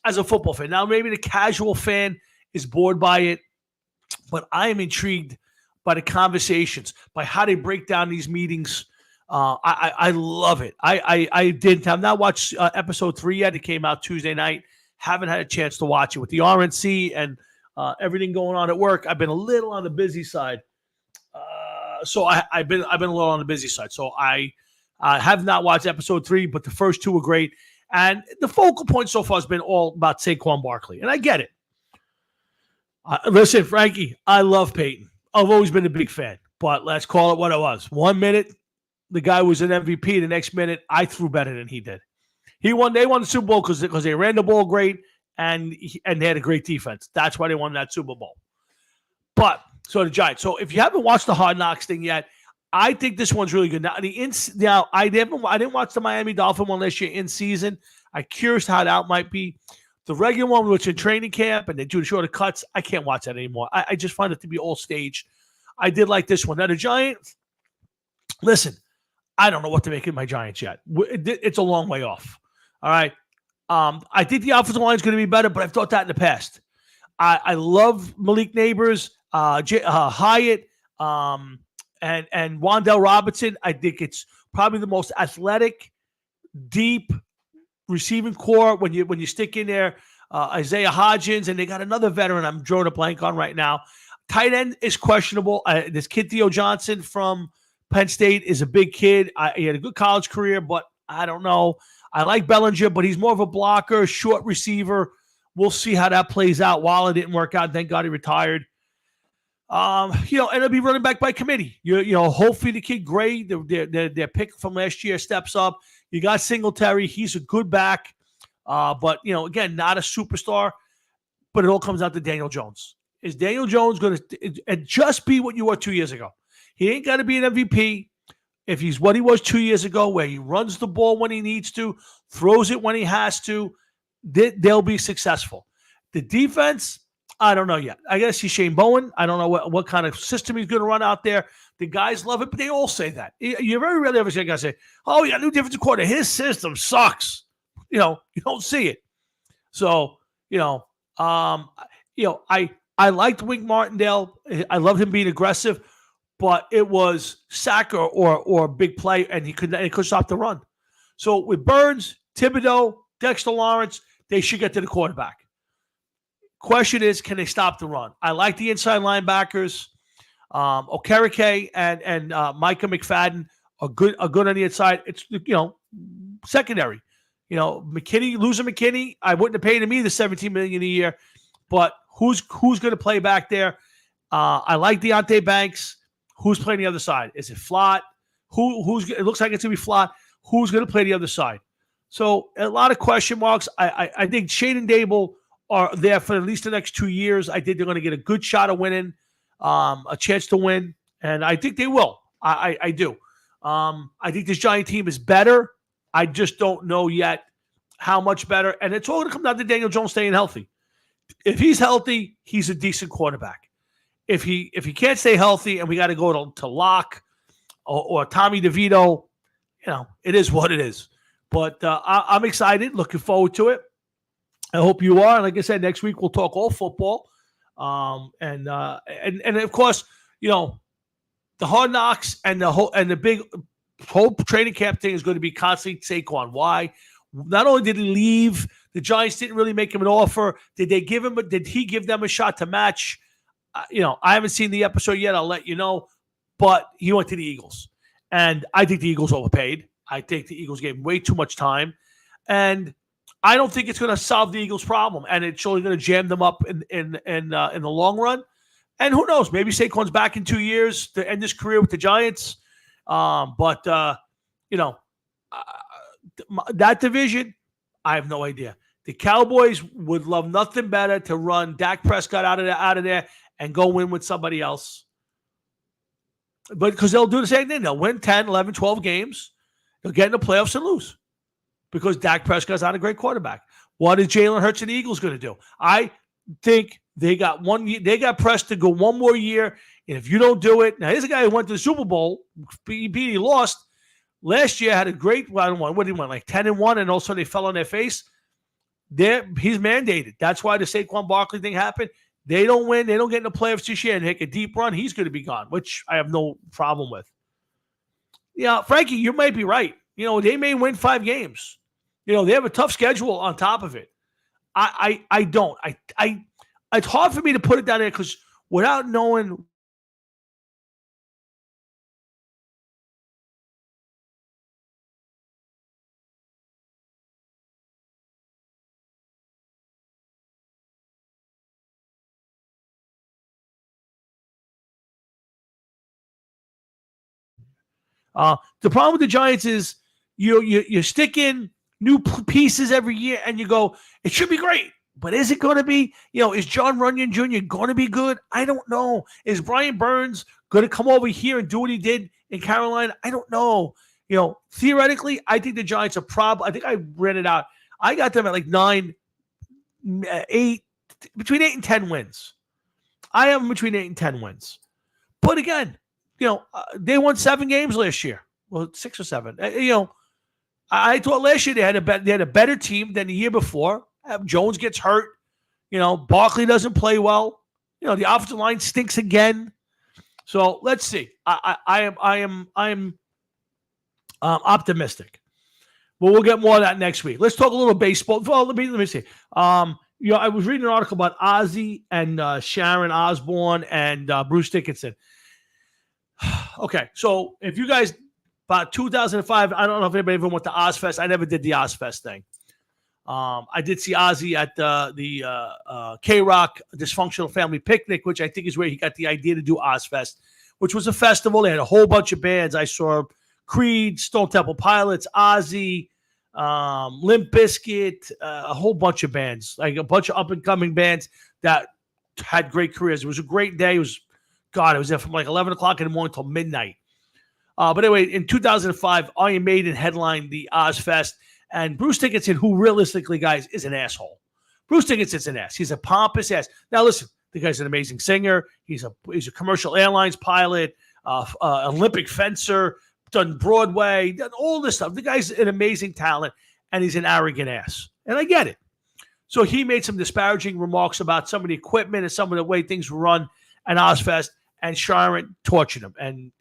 as a football fan. Now, maybe the casual fan is bored by it, but I am intrigued by the conversations, by how they break down these meetings. I love it. I have not watched episode 3 yet. It came out Tuesday night. Haven't had a chance to watch it with the RNC and everything going on at work. I've been a little on the busy side. So I've been a little on the busy side. So I have not watched episode 3, but the first 2 were great. And the focal point so far has been all about Saquon Barkley. And I get it. Listen, Frankie, I love Peyton. I've always been a big fan. But let's call it what it was. 1 minute, the guy was an MVP. The next minute, I threw better than he did. They won the Super Bowl because they ran the ball great and they had a great defense. That's why they won that Super Bowl. But so the Giants. So if you haven't watched the Hard Knocks thing yet, I think this one's really good. Now I didn't watch the Miami Dolphin one last year in season. I'm curious how that might be. The regular one, which in training camp and they do the shorter cuts, I can't watch that anymore. I just find it to be all staged. I did like this one. Now the Giants, listen, I don't know what to make of my Giants yet. It's a long way off. All right. I think the offensive line is going to be better, but I've thought that in the past. I love Malik Neighbors, Hyatt, and Wan'Dale Robinson. I think it's probably the most athletic, deep receiving core when you stick in there Isaiah Hodgins, and they got another veteran I'm drawing a blank on right now. Tight end is questionable. This kid Theo Johnson from Penn State is a big kid. He had a good college career, but I don't know. I like Bellinger, but he's more of a blocker, short receiver. We'll see how that plays out. Waller didn't work out. Thank God he retired. And it'll be running back by committee. Hopefully the kid Gray, their pick from last year, steps up. You got Singletary. He's a good back. But again, not a superstar. But it all comes down to Daniel Jones. Is Daniel Jones going to just be what you were 2 years ago? He ain't got to be an MVP. If he's what he was 2 years ago, where he runs the ball when he needs to, throws it when he has to, they'll be successful. The defense, I don't know yet. I got to see Shane Bowen. I don't know what kind of system he's going to run out there. The guys love it, but they all say that. You very rarely ever see a guy say, "Oh, you got a new defensive coordinator. His system sucks." You don't see it. So, I liked Wink Martindale. I loved him being aggressive, but it was sack or big play, and he could stop the run. So with Burns, Thibodeau, Dexter Lawrence, they should get to the quarterback. Question is, can they stop the run? I like the inside linebackers. Okereke and Micah McFadden are good on the inside. It's secondary. Losing McKinney, I wouldn't have paid him either $17 million a year. But who's going to play back there? I like Deonte Banks. Who's playing the other side? Is it Flott? It looks like it's going to be Flott. Who's going to play the other side? So a lot of question marks. I think Shane and Dable are there for at least the next 2 years. I think they're going to get a good shot of winning, a chance to win, and I think they will. I do. I think this Giant team is better. I just don't know yet how much better, and it's all going to come down to Daniel Jones staying healthy. If he's healthy, he's a decent quarterback. If he can't stay healthy and we got to go to Locke or Tommy DeVito, it is what it is. But I'm excited, looking forward to it. I hope you are. And like I said, next week we'll talk all football. And of course, the Hard Knocks and the big whole training camp thing is going to be constantly Saquon. Why? Not only did he leave, the Giants didn't really make him an offer. Did he give them a shot to match? I haven't seen the episode yet. I'll let you know. But he went to the Eagles. And I think the Eagles overpaid. I think the Eagles gave him way too much time. And I don't think it's going to solve the Eagles' problem, and it's only going to jam them up in the long run. And who knows? Maybe Saquon's back in 2 years to end his career with the Giants. But that division, I have no idea. The Cowboys would love nothing better to run Dak Prescott out of there and go win with somebody else. But because they'll do the same thing. They'll win 10, 11, 12 games. They'll get in the playoffs and lose because Dak Prescott's not a great quarterback. What is Jalen Hurts and the Eagles going to do? I think they got pressed to go one more year. And if you don't do it, now here's a guy who went to the Super Bowl, he lost. Last year had a great one. What did he win? Like 10-1, and also they fell on their face. He's mandated. That's why the Saquon Barkley thing happened. They don't win. They don't get in the playoffs this year and take a deep run. He's going to be gone, which I have no problem with. Yeah, Frankie, you might be right. They may win 5 games. They have a tough schedule on top of it. I don't. It's hard for me to put it down there because without knowing. The problem with the Giants is you stick in new pieces every year and you go, it should be great. But is it going to be, is John Runyon Jr. going to be good? I don't know. Is Brian Burns going to come over here and do what he did in Carolina? I don't know. Theoretically, I think the Giants are I think I ran it out. I got them at like 9, 8, between 8 and 10 wins. I have them between 8 and 10 wins. But again, they won 7 games last year. Well, 6 or 7. I thought last year they had a better team than the year before. Jones gets hurt. Barkley doesn't play well. The offensive line stinks again. So let's see. I am optimistic. But we'll get more of that next week. Let's talk a little baseball. Well, let me see. I was reading an article about Ozzy and Sharon Osbourne and Bruce Dickinson. Okay, so if you guys, about 2005, I don't know if anybody ever went to Ozfest. I never did the Ozfest thing. I did see Ozzy at the K-Rock Dysfunctional Family Picnic, which I think is where he got the idea to do Ozfest, which was a festival. They had a whole bunch of bands. I saw Creed, Stone Temple Pilots, Ozzy, Limp Bizkit, a whole bunch of bands, like a bunch of up-and-coming bands that had great careers. It was a great day. It was there from like 11 o'clock in the morning till midnight. But anyway, in 2005, Iron Maiden headlined the Ozfest, and Bruce Dickinson, who realistically, guys, is an asshole. Bruce Dickinson's an ass. He's a pompous ass. Now, listen, the guy's an amazing singer. He's a commercial airlines pilot, Olympic fencer, done Broadway, done all this stuff. The guy's an amazing talent, and he's an arrogant ass. And I get it. So he made some disparaging remarks about some of the equipment and some of the way things were run at Ozfest, and Sharon tortured him. And,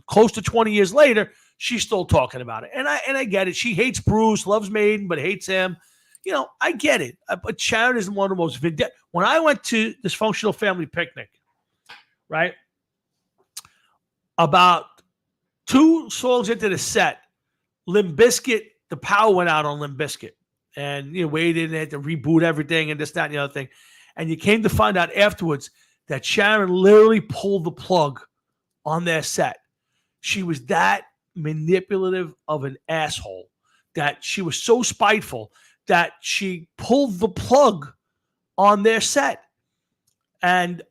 close to 20 years later, she's still talking about it. And I get it. She hates Bruce, loves Maiden, but hates him. I get it. But Sharon is one of the most vindictive. When I went to this Dysfunctional Family Picnic, right, about 2 songs into the set, Limp Bizkit, the power went out on Limp Bizkit. And, waited and had to reboot everything and this, that, and the other thing. And you came to find out afterwards that Sharon literally pulled the plug on their set. She was that manipulative of an asshole, that she was so spiteful that she pulled the plug on their set. And,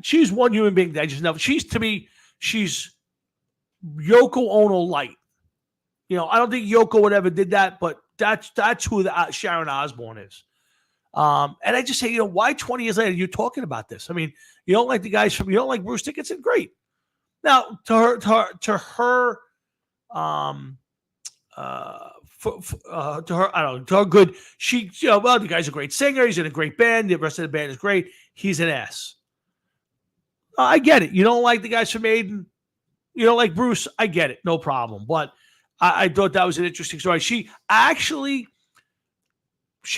she's one human being that I just never, she's Yoko Ono light. I don't think Yoko would ever did that, but that's who Sharon Osbourne is. And I just say, why 20 years later you're talking about this? I mean, you don't like the guys you don't like Bruce Dickinson? Great. Now, to her, to her good. The guy's a great singer. He's in a great band. The rest of the band is great. He's an ass. I get it. You don't like the guys from Maiden. You don't like Bruce. I get it. No problem. But I thought that was an interesting story. She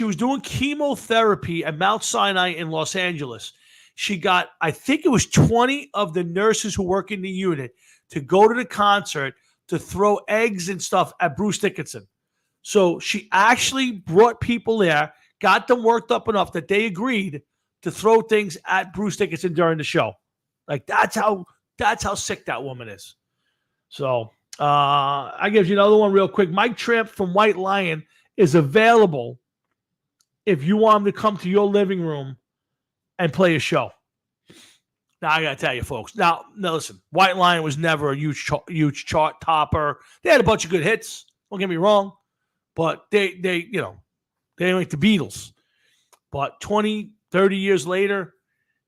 was doing chemotherapy at Mount Sinai in Los Angeles. She got, I think it was 20 of the nurses who work in the unit to go to the concert to throw eggs and stuff at Bruce Dickinson. So she actually brought people there, got them worked up enough that they agreed to throw things at Bruce Dickinson during the show. Like that's how sick that woman is. So I give you another one real quick. Mike Tramp from White Lion is available if you want him to come to your living room and play a show. Now, I got to tell you, folks. Now, listen, White Lion was never a huge chart topper. They had a bunch of good hits. Don't get me wrong. But they ain't like the Beatles. But 20, 30 years later,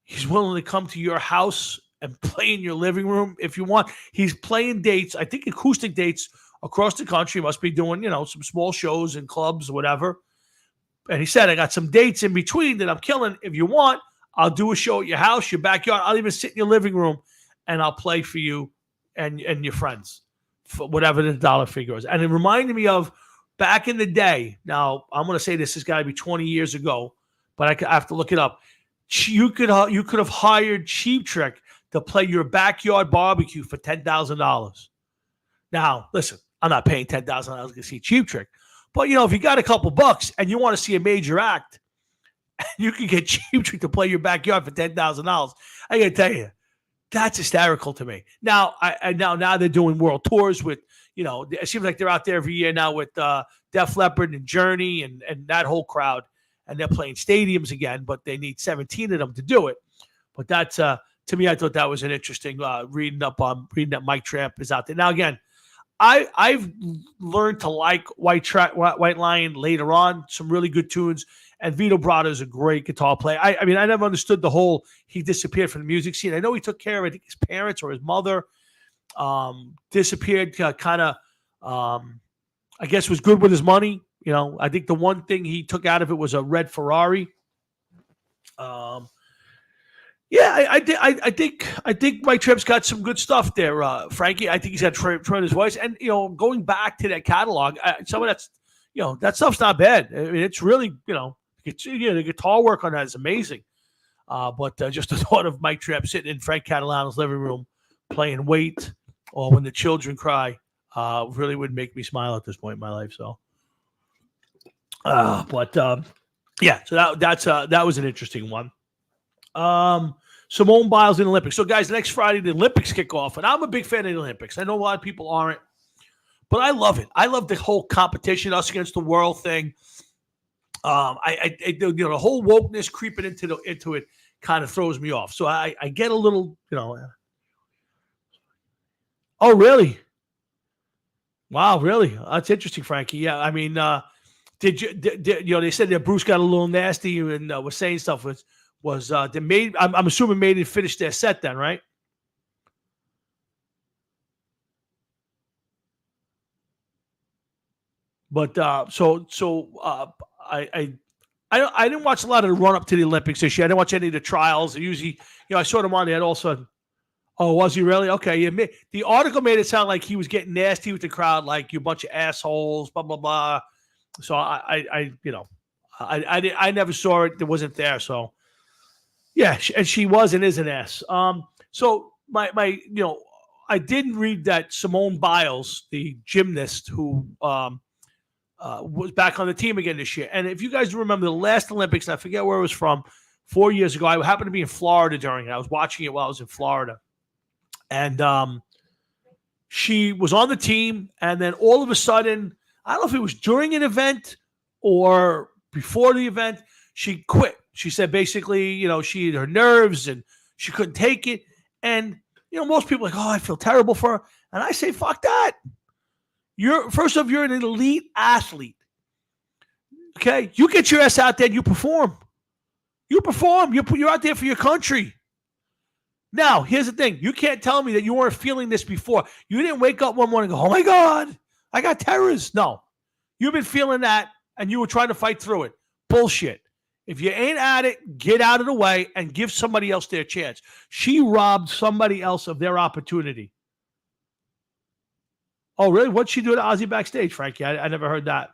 he's willing to come to your house and play in your living room if you want. He's playing dates, I think acoustic dates across the country. Must be doing, some small shows in clubs or whatever. And he said, I got some dates in between that I'm killing. If you want, I'll do a show at your house, your backyard. I'll even sit in your living room and I'll play for you and your friends for whatever the dollar figure is. And it reminded me of back in the day. Now, I'm going to say this has got to be 20 years ago, but I have to look it up. You could have hired Cheap Trick to play your backyard barbecue for $10,000. Now, listen, I'm not paying $10,000 to see Cheap Trick. But, if you got a couple bucks and you want to see a major act, you can get Cheap Trick to play your backyard for $10,000. I got to tell you, that's hysterical to me. Now, now they're doing world tours with, it seems like they're out there every year now with Def Leppard and Journey and that whole crowd. And they're playing stadiums again, but they need 17 of them to do it. But that's, to me, I thought that was an interesting reading that Mike Tramp is out there. Now, again, I've learned to like White Lion later on, some really good tunes. And Vito Bratta is a great guitar player. I mean, I never understood the whole he disappeared from the music scene. I know he took care of, I think, his parents or his mother. Disappeared kind of, I guess, was good with his money. I think the one thing he took out of it was a red Ferrari. I think Mike Tramp's got some good stuff there, Frankie. I think he's got tremendous voice. And, going back to that catalog, some of that's, that stuff's not bad. I mean, it's really, the guitar work on that is amazing. But just the thought of Mike Tramp sitting in Frank Catalano's living room playing Wait or When the Children Cry really would make me smile at this point in my life. So, so that was an interesting one. Simone Biles in the Olympics. So, guys, next Friday, the Olympics kick off, and I'm a big fan of the Olympics. I know a lot of people aren't, but I love it. I love the whole competition, us against the world thing. The whole wokeness creeping into it kind of throws me off. So I get a little, Oh, really? Wow, really? That's interesting, Frankie. Yeah, I mean, they said that Bruce got a little nasty and was saying stuff was they made. I'm assuming made it finish their set then, right? But I didn't watch a lot of the run up to the Olympics this year. I didn't watch any of the trials. Usually, I saw them on there. All of a sudden, oh, was he really? Okay, yeah. The article made it sound like he was getting nasty with the crowd, like you bunch of assholes, blah blah blah. So I never saw it. It wasn't there. So yeah, and she was and is an ass. So my I did read that Simone Biles, the gymnast who was back on the team again this year. And if you guys remember the last Olympics, and I forget where it was from, 4 years ago, I happened to be in Florida during it. I was watching it while I was in Florida. And she was on the team, and then all of a sudden, I don't know if it was during an event or before the event, she quit. She said basically, she had her nerves and she couldn't take it. And, most people are like, oh, I feel terrible for her. And I say, fuck that. First off, you're an elite athlete. Okay? You get your ass out there and you perform. You're out there for your country. Now, here's the thing. You can't tell me that you weren't feeling this before. You didn't wake up one morning and go, oh, my God, I got terrors. No. You've been feeling that, and you were trying to fight through it. Bullshit. If you ain't at it, get out of the way and give somebody else their chance. She robbed somebody else of their opportunity. Oh, really? What'd she do to Ozzy backstage, Frankie? I never heard that.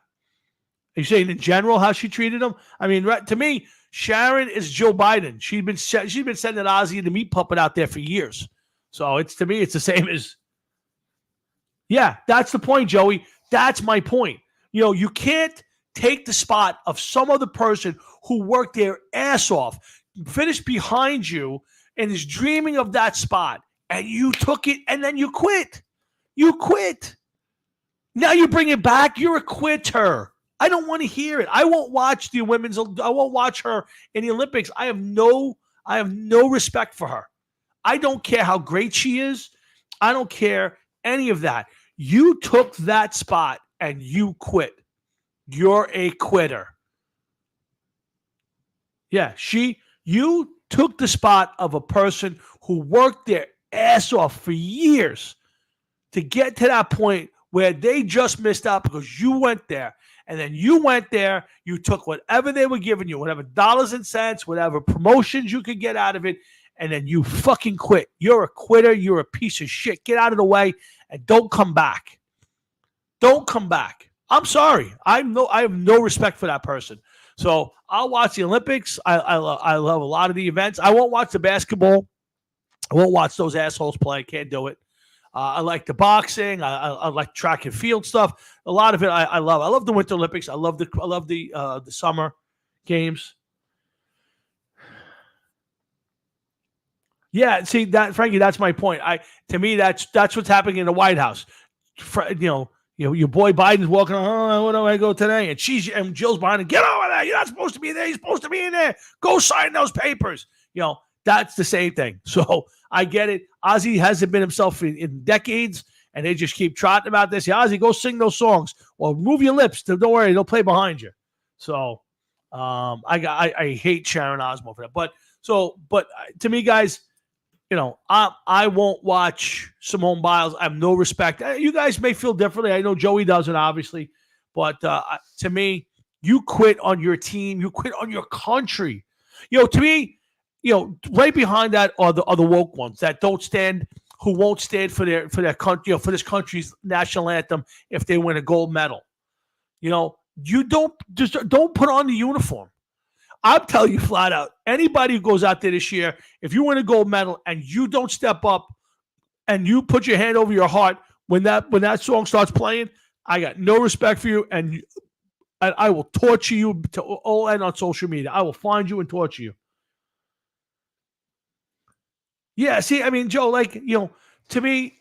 Are you saying in general how she treated him? I mean, to me, Sharon is Joe Biden. She's been sending Ozzy the meat puppet out there for years. So to me, it's the same as. Yeah, that's the point, Joey. That's my point. You can't take the spot of some other person who worked their ass off, finished behind you, and is dreaming of that spot, and you took it, and then you quit. You quit. Now you bring it back. You're a quitter. I don't want to hear it. I won't watch the women's. I won't watch her in the Olympics. I have no respect for her. I don't care how great she is. I don't care any of that. You took that spot and you quit. You're a quitter. Yeah, you took the spot of a person who worked their ass off for years to get to that point where they just missed out because you went there. And then you went there, you took whatever they were giving you, whatever dollars and cents, whatever promotions you could get out of it, and then you fucking quit. You're a quitter. You're a piece of shit. Get out of the way and don't come back. Don't come back. I'm sorry. I have no respect for that person. So I'll watch the Olympics. I love a lot of the events. I won't watch the basketball. I won't watch those assholes play. Can't do it. I like the boxing. I like track and field stuff. A lot of it I love. I love the Winter Olympics. I love the summer games. Yeah, see that, Frankie. That's my point. To me, that's what's happening in the White House. Your boy Biden's walking. Oh, where do I go today? And Jill's behind him. Get over there. You're not supposed to be there. You're supposed to be in there. Go sign those papers. That's the same thing. So I get it. Ozzy hasn't been himself in decades, and they just keep trotting about this. Yeah, Ozzy, go sing those songs or move your lips. Don't worry, they'll play behind you. So I hate Sharon Osbourne for that. But to me, guys, I won't watch Simone Biles. I have no respect. You guys may feel differently. I know Joey doesn't, obviously. But to me, you quit on your team. You quit on your country. To me, right behind that are the woke ones that who won't stand for their country, for this country's national anthem if they win a gold medal. You don't put on the uniform. I'm telling you flat out, anybody who goes out there this year, if you win a gold medal and you don't step up and you put your hand over your heart when that song starts playing, I got no respect for you, and I will torture you to all end on social media. I will find you and torture you. Yeah, see, I mean, Joe, to me,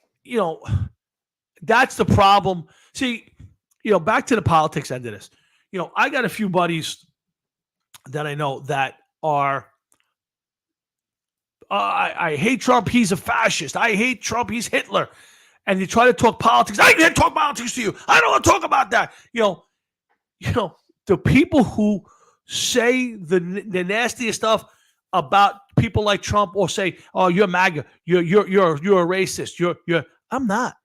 that's the problem. See, back to the politics end of this. I got a few buddies that I know that are, I hate Trump, he's a fascist. I hate Trump, he's Hitler. And you try to talk politics. I can't talk politics to you. I don't want to talk about that. The people who say the nastiest stuff about people like Trump, or say, "Oh, you're MAGA, you're a racist." I'm not.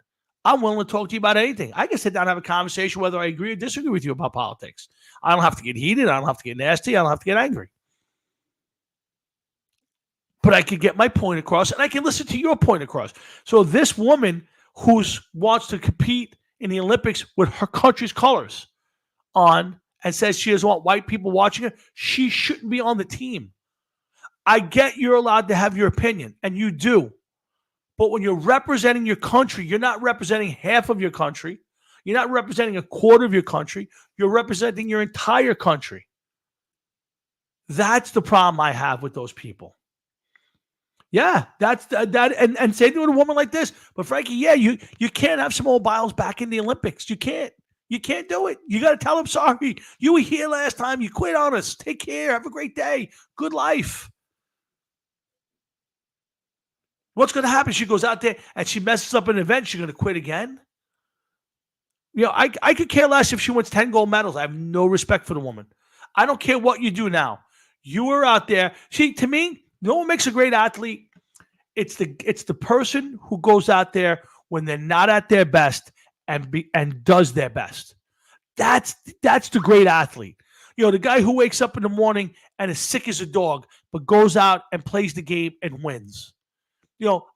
I'm willing to talk to you about anything. I can sit down and have a conversation whether I agree or disagree with you about politics. I don't have to get heated. I don't have to get nasty. I don't have to get angry. But I can get my point across, and I can listen to your point across. So this woman who wants to compete in the Olympics with her country's colors on, and says she doesn't want white people watching her, she shouldn't be on the team. I get you're allowed to have your opinion, and you do. But when you're representing your country, you're not representing half of your country. You're not representing a quarter of your country. You're representing your entire country. That's the problem I have with those people. Yeah, that's that. And say to a woman like this, but Frankie, yeah, you can't have Simone Biles back in the Olympics. You can't. You can't do it. You got to tell them, sorry, you were here last time. You quit on us. Take care. Have a great day. Good life. What's going to happen? She goes out there and she messes up an event. She's going to quit again. I could care less if she wins 10 gold medals. I have no respect for the woman. I don't care what you do now. You were out there. See, to me, no one makes a great athlete. It's the person who goes out there when they're not at their best and does their best. That's the great athlete. The guy who wakes up in the morning and is sick as a dog, but goes out and plays the game and wins.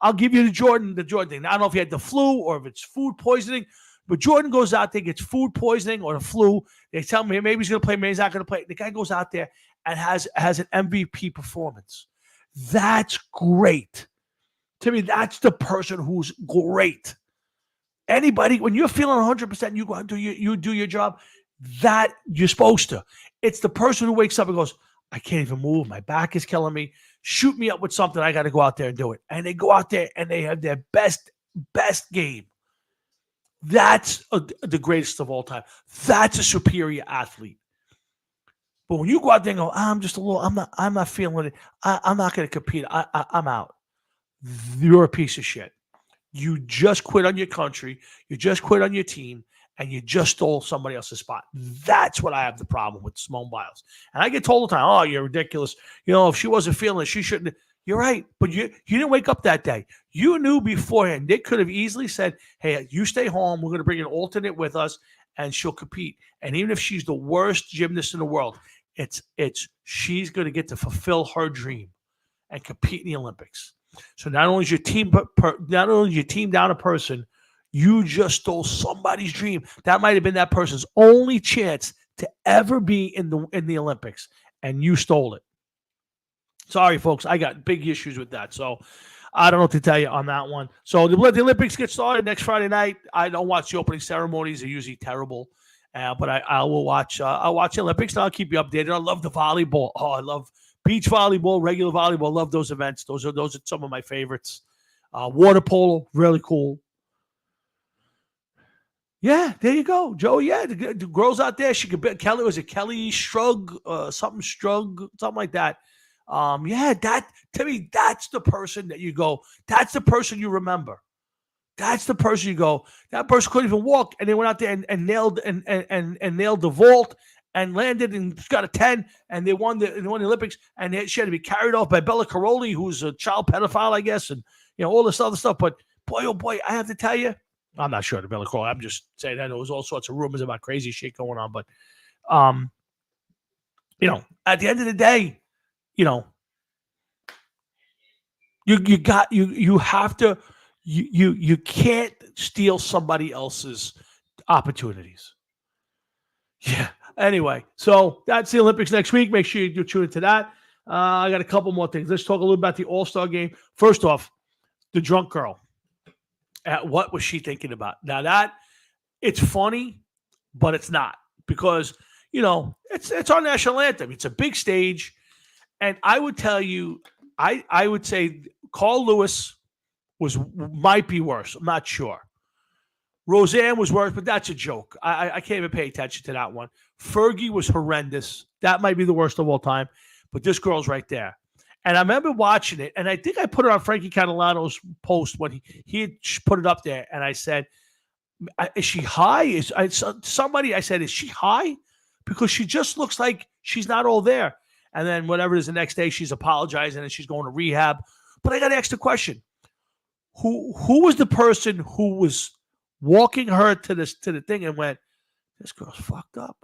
I'll give you the Jordan thing. I don't know if he had the flu or if it's food poisoning, but Jordan goes out there, gets food poisoning or the flu. They tell him maybe he's going to play, maybe he's not going to play. The guy goes out there and has an MVP performance. That's great. To me, that's the person who's great. Anybody, when you're feeling 100%, you go out and you do your job. That you're supposed to. It's the person who wakes up and goes, I can't even move. My back is killing me. Shoot me up with something. I got to go out there and do it. And they go out there and they have their best game. That's the greatest of all time. That's a superior athlete. But when you go out there and go, I'm not feeling it. I'm not going to compete. I'm out. You're a piece of shit. You just quit on your country. You just quit on your team. And you just stole somebody else's spot. That's what I have the problem with, Simone Biles. And I get told all the time, oh, you're ridiculous. If she wasn't feeling it, she shouldn't. You're right. But you didn't wake up that day. You knew beforehand. They could have easily said, hey, you stay home. We're going to bring an alternate with us, and she'll compete. And even if she's the worst gymnast in the world, she's going to get to fulfill her dream and compete in the Olympics. So not only is your team down a person, you just stole somebody's dream. That might have been that person's only chance to ever be in the Olympics, and you stole it. Sorry, folks. I got big issues with that. So I don't know what to tell you on that one. So the Olympics get started next Friday night. I don't watch the opening ceremonies. They're usually terrible. But I will watch. I'll watch the Olympics, and I'll keep you updated. I love the volleyball. Oh, I love beach volleyball, regular volleyball. I love those events. Those are some of my favorites. Water polo, really cool. Yeah, there you go, Joe. Yeah, the girls out there, she could be Kelly. Was it Kelly Strug? Something like that. Yeah, that to me, that's the person that you go. That's the person you remember. That's the person you go. That person couldn't even walk, and they went out there and nailed and nailed the vault and landed and got a 10, and they won the Olympics. And she had to be carried off by Bella Caroli, who's a child pedophile, I guess, and all this other stuff. But boy, oh boy, I have to tell you. I'm not sure the Bella Caroli. I'm just saying that there was all sorts of rumors about crazy shit going on. But, at the end of the day, you have to, you can't steal somebody else's opportunities. Yeah. Anyway, so that's the Olympics next week. Make sure you tune into that. I got a couple more things. Let's talk a little about the All-Star game. First off, the drunk girl. What was she thinking about? Now that it's funny, but it's not, because it's our national anthem. It's a big stage, and I would tell you, I would say Carl Lewis might be worse. I'm not sure. Roseanne was worse, but that's a joke. I can't even pay attention to that one. Fergie was horrendous. That might be the worst of all time, but this girl's right there. And I remember watching it, and I think I put it on Frankie Catalano's post when he had put it up there, and I said, is she high? I said, is she high? Because she just looks like she's not all there. And then whatever it is, the next day, she's apologizing and she's going to rehab. But I got to ask the question, who was the person who was walking her to the thing and went, this girl's fucked up.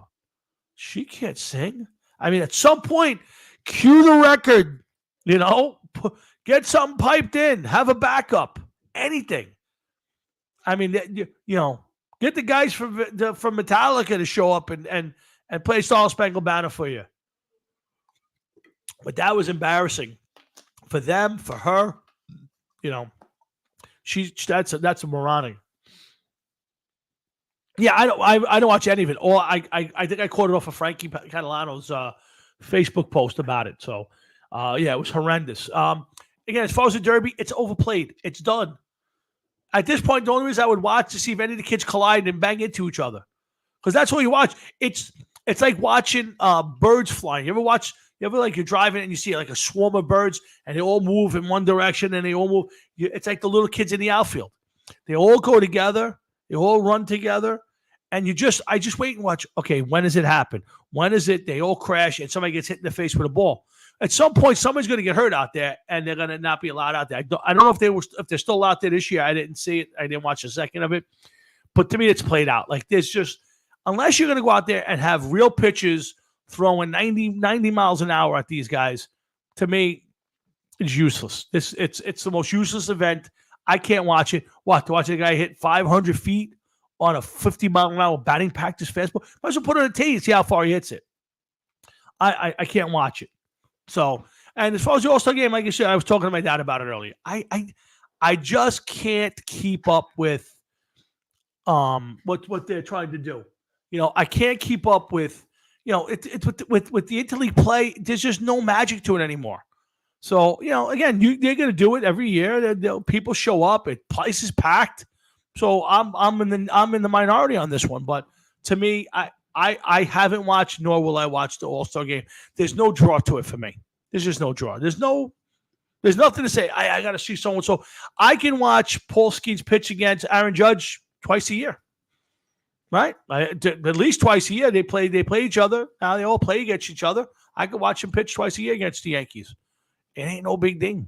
She can't sing. I mean, at some point, cue the record. Get something piped in, have a backup, anything. I mean, get the guys from Metallica to show up and play Star Spangled Banner for you. But that was embarrassing for them, for her. That's a moronic. Yeah, I don't watch any of it. Or I think I caught it off of Frankie Catalano's Facebook post about it. So. It was horrendous. Again, as far as the Derby, it's overplayed. It's done. At this point, the only reason I would watch to see if any of the kids collide and bang into each other, because that's all you watch. It's like watching birds flying. You ever like you're driving and you see like a swarm of birds and they all move in one direction and they all move. It's like the little kids in the outfield. They all go together. They all run together. And I just wait and watch. Okay, when does it happen? When is it they all crash and somebody gets hit in the face with a ball? At some point, somebody's going to get hurt out there, and they're going to not be allowed out there. I don't know if they're still out there this year. I didn't see it. I didn't watch a second of it. But to me, it's played out. Like there's just, unless you're going to go out there and have real pitchers throwing 90 miles an hour at these guys, to me, it's useless. It's the most useless event. I can't watch it. To watch a guy hit 500 feet on a 50-mile-an-hour batting practice fastball? Might as well put it on a tee and see how far he hits it. I can't watch it. So, and as far as the All-Star game, like I said, I was talking to my dad about it earlier. I just can't keep up with what they're trying to do. I can't keep up with, it's with the interleague play. There's just no magic to it anymore. So, again, they're going to do it every year. People show up. Place is packed. So I'm in the minority on this one. But to me, I haven't watched, nor will I watch the All-Star game. There's no draw to it for me. There's just no draw. There's nothing to say. I got to see so and so. I can watch Paul Skeens pitch against Aaron Judge twice a year. Right? At least twice a year. They play each other. Now they all play against each other. I could watch him pitch twice a year against the Yankees. It ain't no big thing.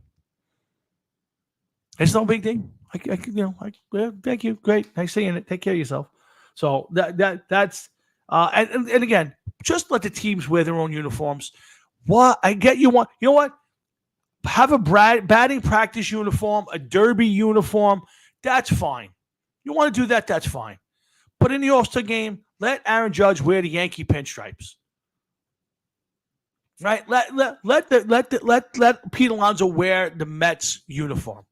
It's no big thing. Thank you. Great. Nice seeing it. Take care of yourself. So that's and again, just let the teams wear their own uniforms. What I get you want, you know what? Have a batting practice uniform, a derby uniform. That's fine. You want to do that? That's fine. But in the All-Star game, let Aaron Judge wear the Yankee pinstripes. Right? Let Pete Alonso wear the Mets uniform.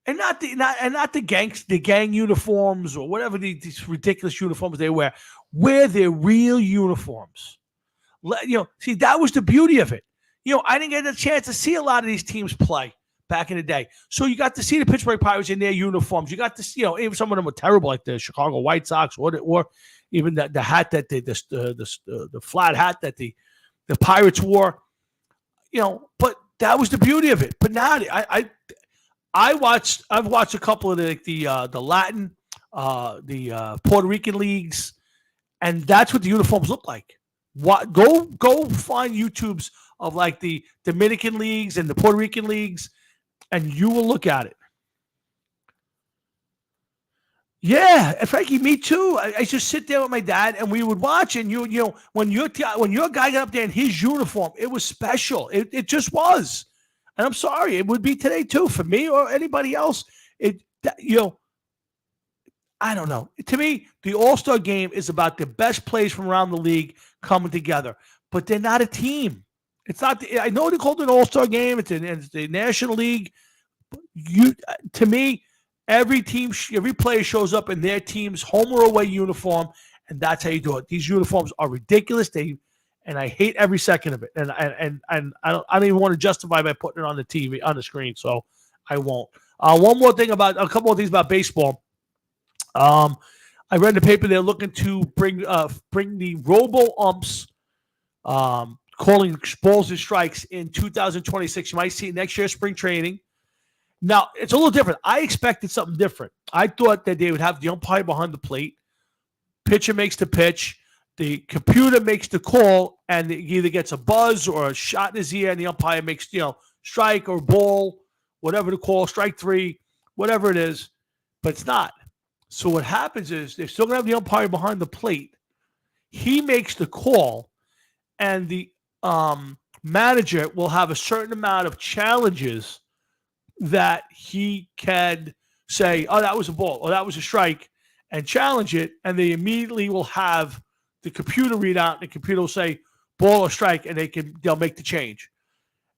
And not the gang uniforms or whatever these ridiculous uniforms they wear. Wear their real uniforms. See, that was the beauty of it. I didn't get a chance to see a lot of these teams play back in the day. So you got to see the Pittsburgh Pirates in their uniforms. You got to see, even some of them were terrible, like the Chicago White Sox, or even the hat that the flat hat that the Pirates wore. But that was the beauty of it. But now I've watched a couple of the Latin, the Puerto Rican leagues, and that's what the uniforms look like. Go find YouTubes of like the Dominican leagues and the Puerto Rican leagues, and you will look at it. Yeah, Frankie, me too. I just sit there with my dad, and we would watch. And when your guy got up there in his uniform, it was special. It just was. And I'm sorry, it would be today too for me or anybody else. I don't know. To me, the All-Star game is about the best players from around the league coming together, but they're not a team. It's not. I know they called it an All-Star game. It's the National League. To me, every player shows up in their team's home or away uniform, and that's how you do it. These uniforms are ridiculous. And I hate every second of it. And I don't even want to justify by putting it on the TV on the screen, so I won't. One more thing about a couple of things about baseball. I read in the paper they're looking to bring the robo umps, calling balls and strikes in 2026. You might see it next year, spring training. Now it's a little different. I expected something different. I thought that they would have the umpire behind the plate. Pitcher makes the pitch. The computer makes the call, and he either gets a buzz or a shot in his ear, and the umpire makes, strike or ball, whatever the call, strike three, whatever it is, but it's not. So what happens is they're still going to have the umpire behind the plate. He makes the call, and the manager will have a certain amount of challenges that he can say, oh, that was a ball, or that was a strike, and challenge it, and they immediately will have the computer read out, and the computer will say ball or strike, and they'll make the change.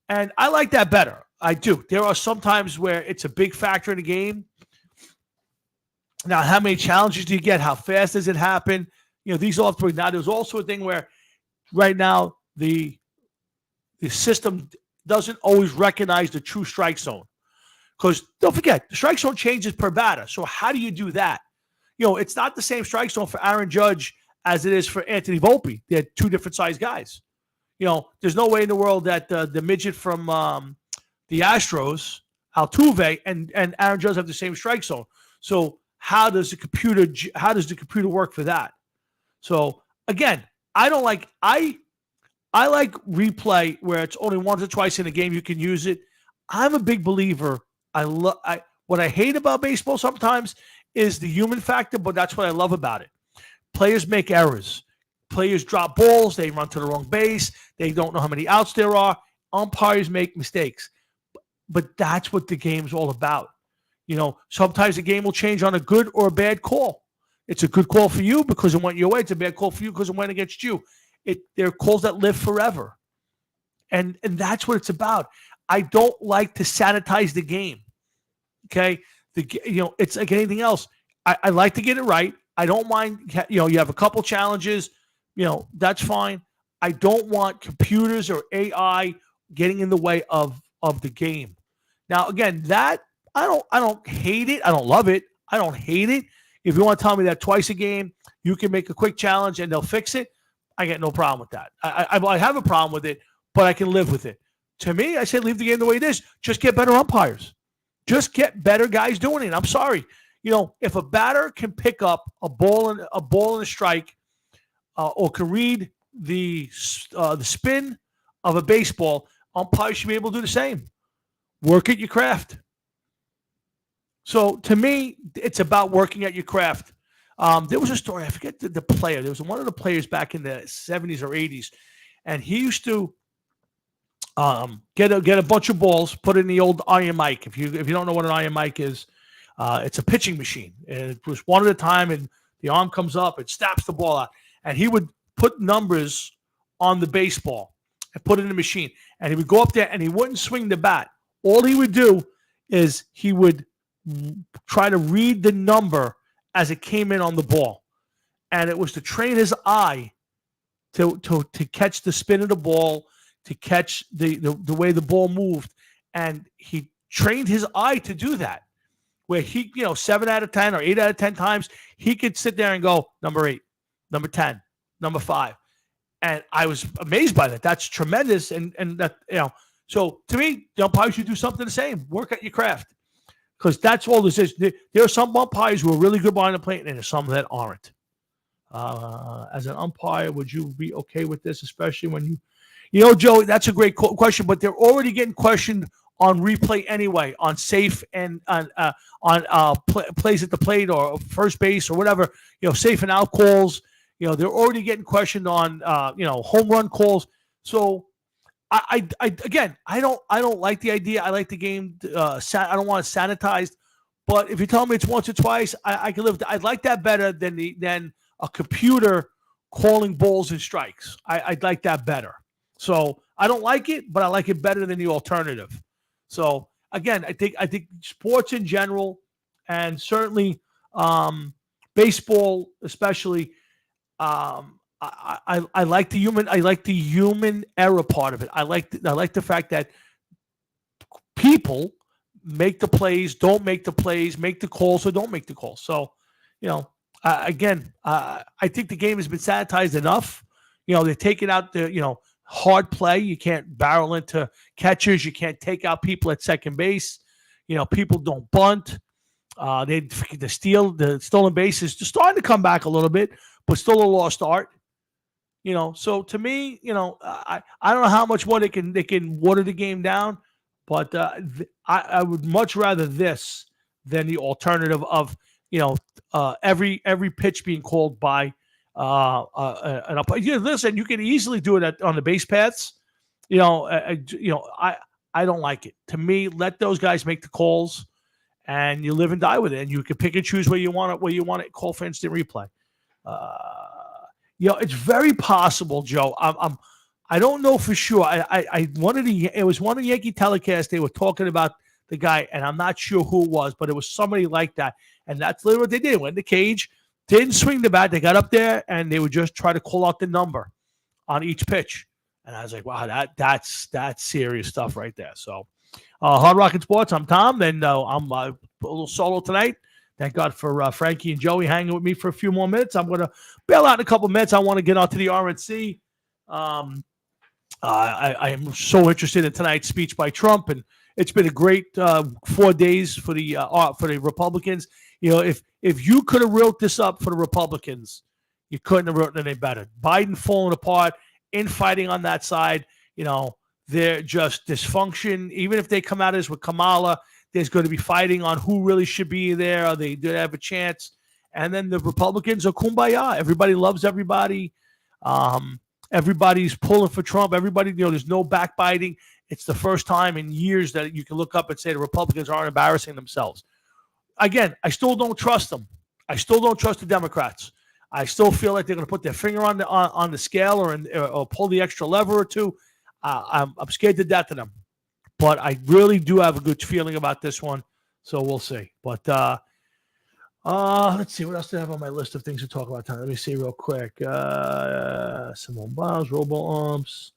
And I like that better. I do. There are some times where it's a big factor in the game. Now, how many challenges do you get? How fast does it happen? These all three. Now, there's also a thing where right now the system doesn't always recognize the true strike zone. Because don't forget, the strike zone changes per batter. So how do you do that? It's not the same strike zone for Aaron Judge as it is for Anthony Volpe. They're two different size guys. There's no way in the world that the midget from the Astros, Altuve, and Aaron Judge have the same strike zone. So how does the computer work for that? So again, I like replay where it's only once or twice in a game you can use it. I'm a big believer. What I hate about baseball sometimes is the human factor, but that's what I love about it. Players make errors. Players drop balls. They run to the wrong base. They don't know how many outs there are. Umpires make mistakes. But that's what the game's all about. Sometimes the game will change on a good or a bad call. It's a good call for you because it went your way. It's a bad call for you because it went against you. There are calls that live forever. And that's what it's about. I don't like to sanitize the game. Okay? It's like anything else. I like to get it right. I don't mind, you have a couple challenges, that's fine. I don't want computers or AI getting in the way of the game. Now, again, that I don't hate it. I don't love it. I don't hate it. If you want to tell me that twice a game you can make a quick challenge and they'll fix it, I get no problem with that. I have a problem with it, but I can live with it. To me, I say leave the game the way it is. Just get better umpires. Just get better guys doing it. I'm sorry. If a batter can pick up a ball and a strike, or can read the spin of a baseball, umpires should be able to do the same. Work at your craft. So to me, it's about working at your craft. There was a story, I forget the player. There was one of the players back in the 70s or 80s, and he used to get a bunch of balls, put it in the old iron mic. If you don't know what an iron mic is, it's a pitching machine. And it was one at a time, and the arm comes up, it snaps the ball out. And he would put numbers on the baseball and put it in the machine. And he would go up there, and he wouldn't swing the bat. All he would do is he would try to read the number as it came in on the ball. And it was to train his eye to catch the spin of the ball, to catch the way the ball moved. And he trained his eye to do that, where he, 7 out of 10 or 8 out of 10 times, he could sit there and go, number 8, number 10, number 5. And I was amazed by that. That's tremendous. And that, so to me, the umpires should do something the same. Work at your craft. Because that's all this is. There are some umpires who are really good behind the plate, and there's some that aren't. As an umpire, would you be okay with this, especially when Joe, that's a great question, but they're already getting questioned on replay anyway, on safe and on plays at the plate or first base or whatever, safe and out calls. They're already getting questioned on, home run calls. So I don't like the idea. I like the game. I don't want it sanitized, but if you tell me it's once or twice, I can live. I'd like that better than a computer calling balls and strikes. I'd like that better. So I don't like it, but I like it better than the alternative. So again, I think sports in general, and certainly baseball especially, I like the human error part of it. I like the fact that people make the plays, don't make the plays, make the calls or don't make the calls. So, I think the game has been sanitized enough. They're taking out the hard play. You can't barrel into catchers. You can't take out people at second base. People don't bunt. The stolen bases just starting to come back a little bit, but still a lost art. So to me, I don't know how much more they can water the game down, but I would much rather this than the alternative of every pitch being called by an umpire. Listen, you can easily do it on the base paths. I don't like it. To me, let those guys make the calls, and you live and die with it. And you can pick and choose where you want it. Call for instant replay. It's very possible, Joe. I don't know for sure. It was one of the Yankee telecasts. They were talking about the guy, and I'm not sure who it was, but it was somebody like that. And that's literally what they did. Went in the cage, didn't swing the bat. They got up there, and they would just try to call out the number on each pitch. And I was like, wow, that's serious stuff right there. So, Hard Rock and Sports, I'm Tom, and I'm a little solo tonight. Thank God for Frankie and Joey hanging with me for a few more minutes. I'm going to bail out in a couple minutes. I want to get onto the RNC. I am so interested in tonight's speech by Trump, and it's been a great 4 days for the Republicans. If you could have wrote this up for the Republicans, you couldn't have written it any better. Biden falling apart, infighting on that side. They're just dysfunction. Even if they come out as with Kamala, there's going to be fighting on who really should be there. Or they have a chance. And then the Republicans are kumbaya. Everybody loves everybody. Everybody's pulling for Trump. Everybody, there's no backbiting. It's the first time in years that you can look up and say the Republicans aren't embarrassing themselves. Again, I still don't trust them. I still don't trust the Democrats. I still feel like they're going to put their finger on the scale or pull the extra lever or two. I'm scared to death of them. But I really do have a good feeling about this one. So we'll see. But Let's see what else do I have on my list of things to talk about. Let me see real quick. Simone Biles, robo-umps.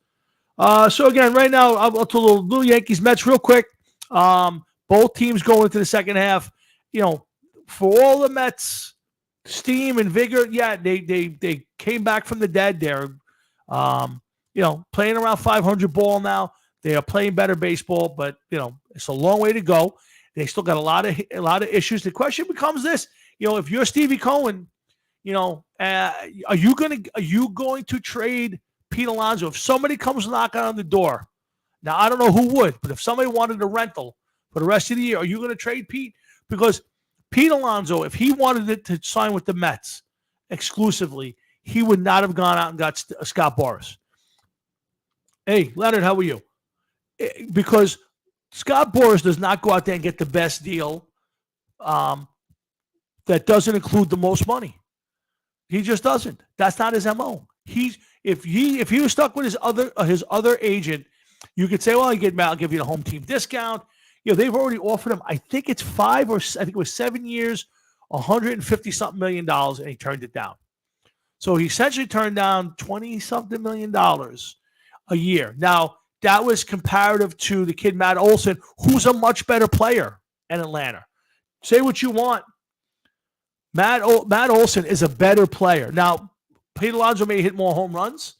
So again, right now, I'll tell the little Yankees Mets real quick. Both teams going into the second half. For all the Mets steam and vigor, yeah, they came back from the dead. They're playing around 500 ball now. They are playing better baseball, but it's a long way to go. They still got a lot of issues. The question becomes this: if you're Stevie Cohen, are you going to trade Pete Alonso if somebody comes knocking on the door? Now I don't know who would, but if somebody wanted a rental for the rest of the year, are you going to trade Pete? Because Pete Alonso, if he wanted to sign with the Mets exclusively, he would not have gone out and got Scott Boras. Hey, Leonard, how are you? Because Scott Boras does not go out there and get the best deal that doesn't include the most money. He just doesn't. That's not his MO. If he was stuck with his other agent, you could say, well, I'll give you the home team discount. They've already offered him, I think it's 5 or I think it was 7 years, $150-something million, and he turned it down. So he essentially turned down $20-something million a year. Now, that was comparative to the kid Matt Olson, who's a much better player in Atlanta. Say what you want. Matt Olson is a better player. Now, Pete Alonso may hit more home runs.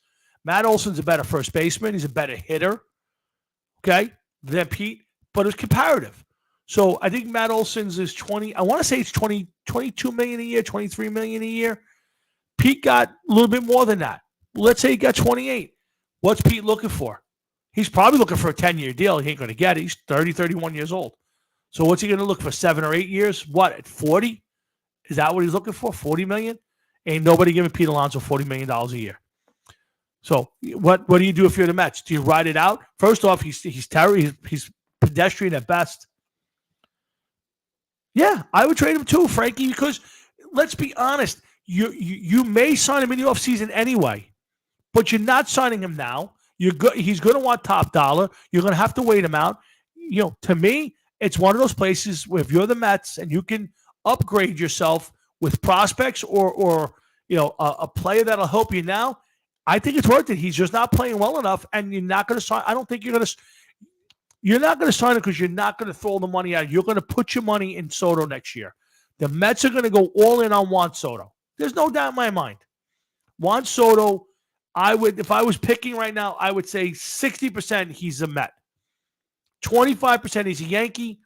Matt Olson's a better first baseman. He's a better hitter, than Pete, but it's comparative. So I think Matt Olson's is 20. I want to say it's 22 million a year, 23 million a year. Pete got a little bit more than that. Let's say he got 28. What's Pete looking for? He's probably looking for a 10-year deal. He ain't going to get it. He's 30, 31 years old. So what's he going to look for, 7 or 8 years? What, at 40? Is that what he's looking for, 40 million? Ain't nobody giving Pete Alonso $40 million a year. So what do you do if you're the Mets? Do you ride it out? First off, he's terrible. He's pedestrian at best. Yeah, I would trade him too, Frankie, because let's be honest. You may sign him in the offseason anyway, but you're not signing him now. He's going to want top dollar. You're going to have to wait him out. To me, it's one of those places where if you're the Mets and you can upgrade yourself with prospects or a player that'll help you now, I think it's worth it. He's just not playing well enough, and you're not going to sign. I don't think you're not going to sign him because you're not going to throw the money out. You're going to put your money in Soto next year. The Mets are going to go all in on Juan Soto. There's no doubt in my mind. Juan Soto, if I was picking right now, I would say 60% he's a Met. 25% he's a Yankee.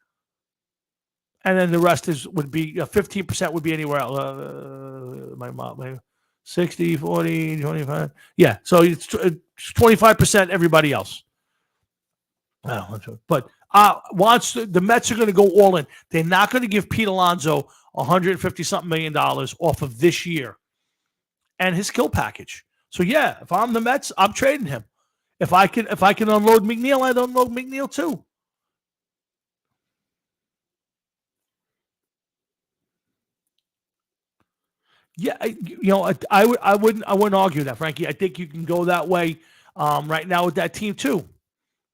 And then the rest would be 15% would be anywhere else. My mom, 60, 40, 25. Yeah, so it's 25% everybody else. But once the Mets are going to go all in, they're not going to give Pete Alonso $150-something million off of this year and his skill package. So yeah, if I'm the Mets, I'm trading him. If I can unload McNeil, I'd unload McNeil too. Yeah, I wouldn't argue that, Frankie. I think you can go that way right now with that team too.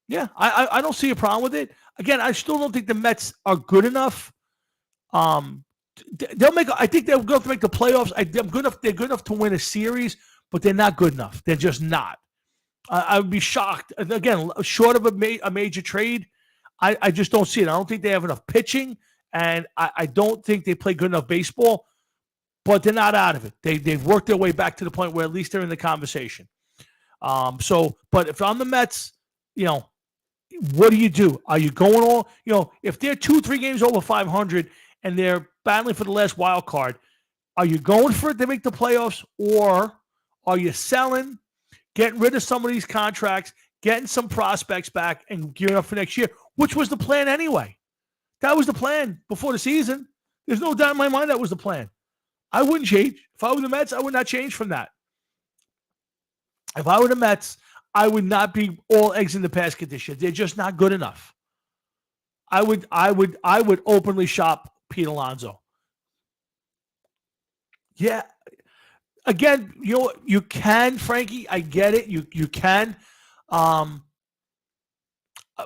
Yeah, I don't see a problem with it. Again, I still don't think the Mets are good enough. I think they're going to make the playoffs. They're good enough to win a series, but they're not good enough. They're just not. I would be shocked. Again, short of a major trade, I just don't see it. I don't think they have enough pitching, and I don't think they play good enough baseball. But they're not out of it. They've worked their way back to the point where at least they're in the conversation. But if I'm the Mets, what do you do? Are you going all? If they're 2-3 games over 500 and they're battling for the last wild card, are you going for it to make the playoffs, or are you selling, getting rid of some of these contracts, getting some prospects back, and gearing up for next year? Which was the plan anyway. That was the plan before the season. There's no doubt in my mind that was the plan. I wouldn't change. If I were the Mets, I would not change from that. If I were the Mets, I would not be all eggs in the basket this year. They're just not good enough. I would openly shop Pete Alonso. Yeah. Again, you can, Frankie. I get it. You can.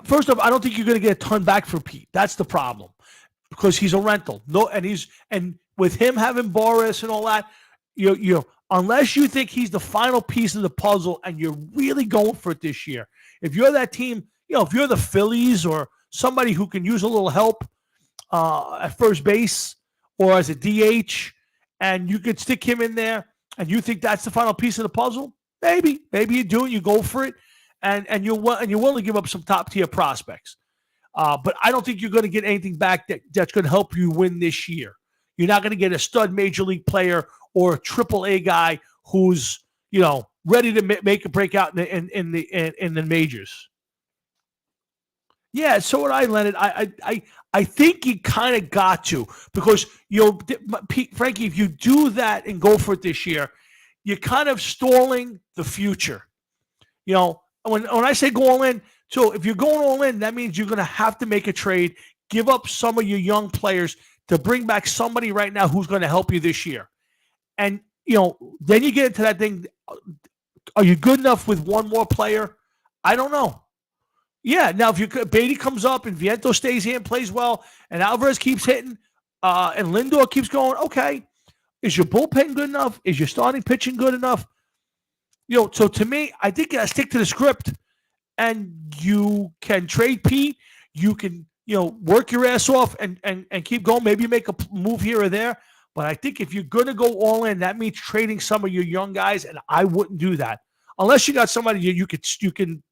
First off, I don't think you're going to get a ton back for Pete. That's the problem, because he's a rental. And with him having Boris and all that, you unless you think he's the final piece of the puzzle and you're really going for it this year, if you're that team, if you're the Phillies or somebody who can use a little help at first base or as a DH, and you could stick him in there, and you think that's the final piece of the puzzle, maybe you do, and you go for it, and you're willing to give up some top tier prospects. But I don't think you're going to get anything back that's going to help you win this year. You're not going to get a stud major league player or a AAA guy who's ready to make a breakout in the majors. Yeah, so would I, Leonard. I think you kind of got to, because Frankie, if you do that and go for it this year, you're kind of stalling the future. When I say go all in, so if you're going all in, that means you're going to have to make a trade, give up some of your young players to bring back somebody right now who's going to help you this year. And, then you get into that thing. Are you good enough with one more player? I don't know. Yeah, now if Beatty comes up and Vientos stays here and plays well and Alvarez keeps hitting and Lindor keeps going, okay. Is your bullpen good enough? Is your starting pitching good enough? So to me, I think you got to stick to the script, and you can trade Pete. You can, work your ass off and keep going. Maybe you make a move here or there. But I think if you're going to go all in, that means trading some of your young guys, and I wouldn't do that unless you got somebody you can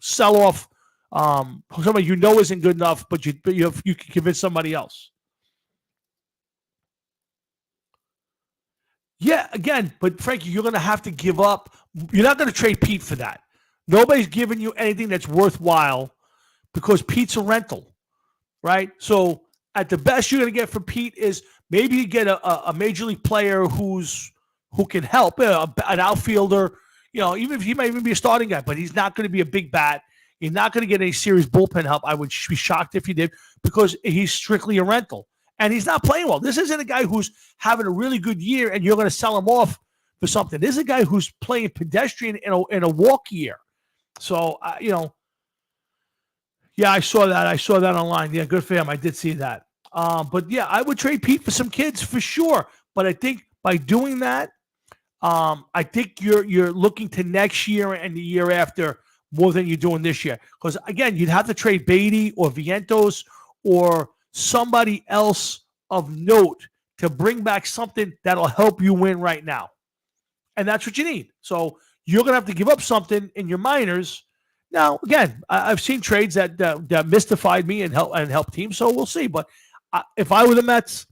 sell off somebody isn't good enough, but you can convince somebody else. Yeah, again, but Frankie, you're going to have to give up. You're not going to trade Pete for that. Nobody's giving you anything that's worthwhile because Pete's a rental, right? So at the best you're going to get from Pete is maybe you get a major league player who can help, an outfielder, even if he might even be a starting guy, but he's not going to be a big bat. You're not going to get any serious bullpen help. I would be shocked if he did, because he's strictly a rental. And he's not playing well. This isn't a guy who's having a really good year and you're going to sell him off for something. This is a guy who's playing pedestrian in a walk year. So, yeah, I saw that. I saw that online. Yeah, good for him. I did see that. But, yeah, I would trade Pete for some kids for sure. But I think by doing that, I think you're looking to next year and the year after more than you're doing this year. Because, again, you'd have to trade Beatty or Vientos or somebody else of note to bring back something that'll help you win right now. And that's what you need. So you're going to have to give up something in your minors. Now, again, I've seen trades that mystified me and help teams, so we'll see. But if I were the Mets,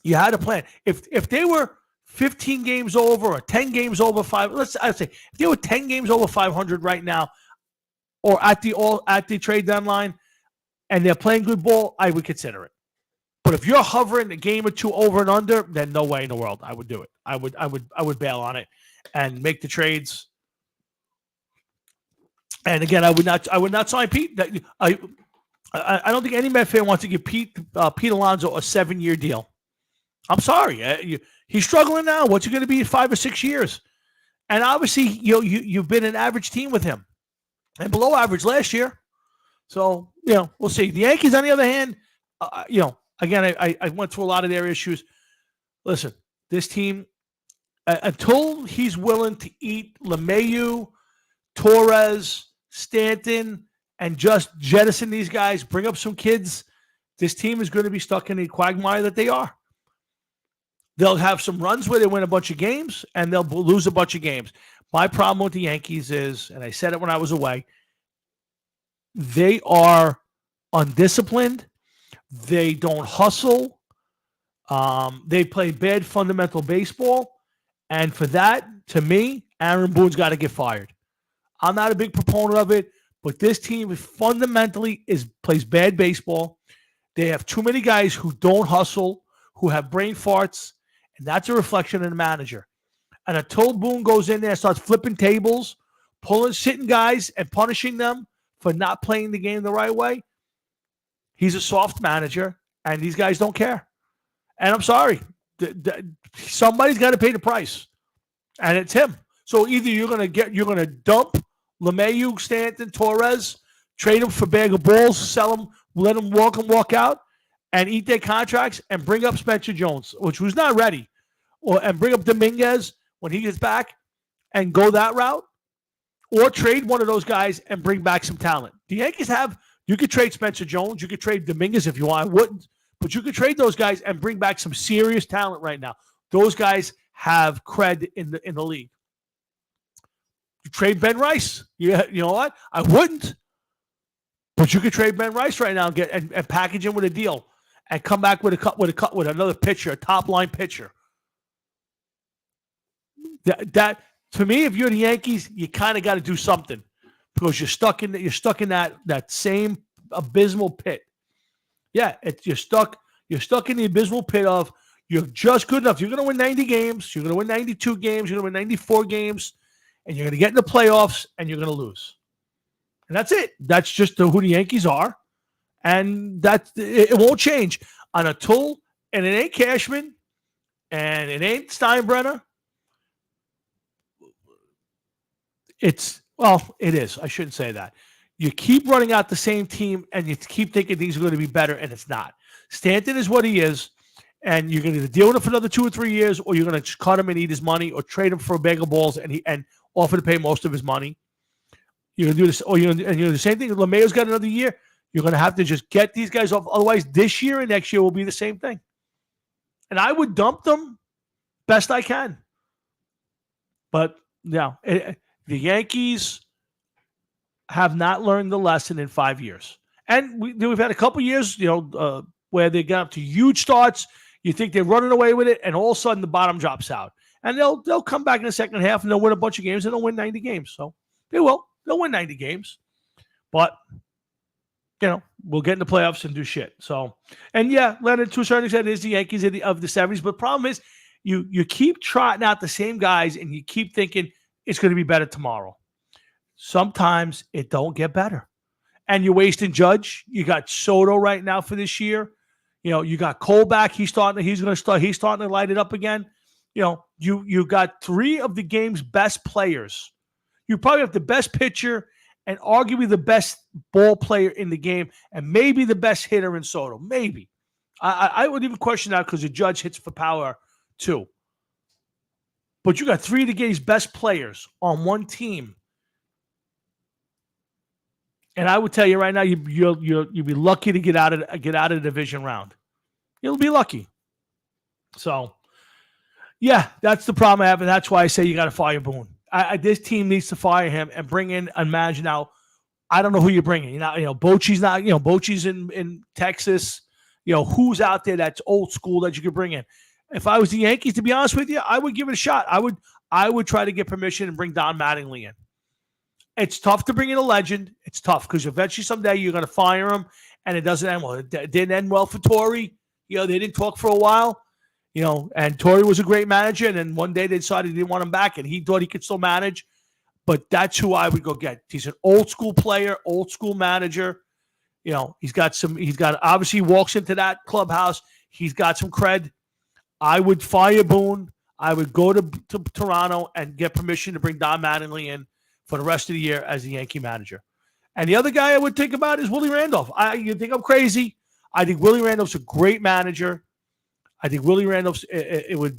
you had a plan. If they were 15 games over or 10 games over 5, I'd say if they were 10 games over 500 right now, or at the trade deadline, and they're playing good ball, I would consider it. But if you're hovering a game or two over and under, then no way in the world I would do it. I would bail on it and make the trades. And again, I would not sign Pete. I don't think any Met fan wants to give Pete Alonso a 7-year deal. I'm sorry. He's struggling now. What's he going to be in 5 or 6 years? And obviously, you've been an average team with him, and below average last year. So, we'll see. The Yankees, on the other hand, again, I went through a lot of their issues. Listen, this team, until he's willing to eat LeMahieu, Torres, Stanton, and just jettison these guys, bring up some kids, this team is going to be stuck in the quagmire that they are. They'll have some runs where they win a bunch of games, and they'll lose a bunch of games. My problem with the Yankees is, and I said it when I was away, they are undisciplined. They don't hustle. They play bad fundamental baseball. And for that, to me, Aaron Boone's got to get fired. I'm not a big proponent of it, but this team fundamentally plays bad baseball. They have too many guys who don't hustle, who have brain farts, and that's a reflection of the manager. And until Boone goes in there and starts flipping tables, sitting guys and punishing them for not playing the game the right way, he's a soft manager, and these guys don't care. And I'm sorry. Somebody's got to pay the price, and it's him. So either you're going to dump LeMahieu, Stanton, Torres, trade them for a bag of balls, sell them, let them walk out, and eat their contracts and bring up Spencer Jones, which was not ready, and bring up Dominguez when he gets back and go that route, or trade one of those guys and bring back some talent. The Yankees you could trade Spencer Jones, you could trade Dominguez if you want. I wouldn't, but you could trade those guys and bring back some serious talent right now. Those guys have cred in the league. You trade Ben Rice. You know what? I wouldn't. But you could trade Ben Rice right now and package him with a deal and come back with another pitcher, a top line pitcher. That to me, if you're the Yankees, you kind of got to do something because you're stuck in that same abysmal pit. Yeah, you're stuck in the abysmal pit of you're just good enough. You're going to win 90 games. You're going to win 92 games. You're going to win 94 games. And you're going to get in the playoffs, and you're going to lose. And that's it. That's just who the Yankees are. And it won't change until, and it ain't Cashman, and it ain't Steinbrenner. It is. I shouldn't say that. You keep running out the same team, and you keep thinking things are going to be better, and it's not. Stanton is what he is, and you're going to either deal with him for another 2 or 3 years, or you're going to cut him and eat his money, or trade him for a bag of balls and offer to pay most of his money. You're going to do this, or you're going to do the same thing. LeMayo's got another year. You're going to have to just get these guys off. Otherwise, this year and next year will be the same thing. And I would dump them best I can. But, the Yankees have not learned the lesson in 5 years. And we've had a couple years, where they got up to huge starts. You think they're running away with it, and all of a sudden the bottom drops out. And they'll come back in the second half, and they'll win a bunch of games, and they'll win 90 games. So they will. They'll win 90 games. But, we'll get in the playoffs and do shit. So, and yeah, Leonard, to a certain extent, is the Yankees of the 70s. But the problem is you keep trotting out the same guys, and you keep thinking it's going to be better tomorrow. Sometimes it don't get better. And you're wasting Judge. You got Soto right now for this year. You got Cole back. He's starting to light it up again. You got 3 of the game's best players. You probably have the best pitcher and arguably the best ball player in the game, and maybe the best hitter in Soto. Maybe. I would even question that because the Judge hits for power too. But you got 3 of the game's best players on one team. And I would tell you right now, you'll be lucky to get out of the division round. You'll be lucky. So, yeah, that's the problem I have, and that's why I say you got to fire Boone. This team needs to fire him and bring in. Imagine now, I don't know who you're bringing. Bochy's not. Bochy's in Texas. Who's out there that's old school that you could bring in. If I was the Yankees, to be honest with you, I would give it a shot. I would try to get permission and bring Don Mattingly in. It's tough to bring in a legend. It's tough because eventually someday you're going to fire him, and it doesn't end well. It didn't end well for Torrey. They didn't talk for a while. And Torrey was a great manager, and then one day they decided they didn't want him back, and he thought he could still manage. But that's who I would go get. He's an old school player, old school manager. He's got obviously he walks into that clubhouse. He's got some cred. I would fire Boone. I would go to Toronto and get permission to bring Don Mattingly in for the rest of the year as the Yankee manager. And the other guy I would think about is Willie Randolph. You think I'm crazy? I think Willie Randolph's a great manager. I think Willie Randolph was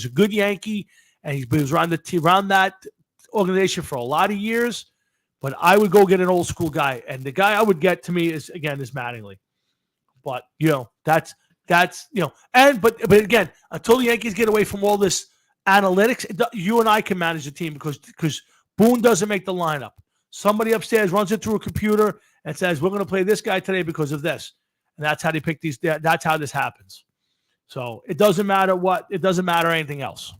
a good Yankee, and he was around that organization for a lot of years. But I would go get an old school guy, and the guy I would get to me is Mattingly. But but again, until the Yankees get away from all this analytics, you and I can manage the team because Boone doesn't make the lineup. Somebody upstairs runs it through a computer and says, we're going to play this guy today because of this. And that's how they pick these. That's how this happens. So it doesn't matter what. It doesn't matter anything else.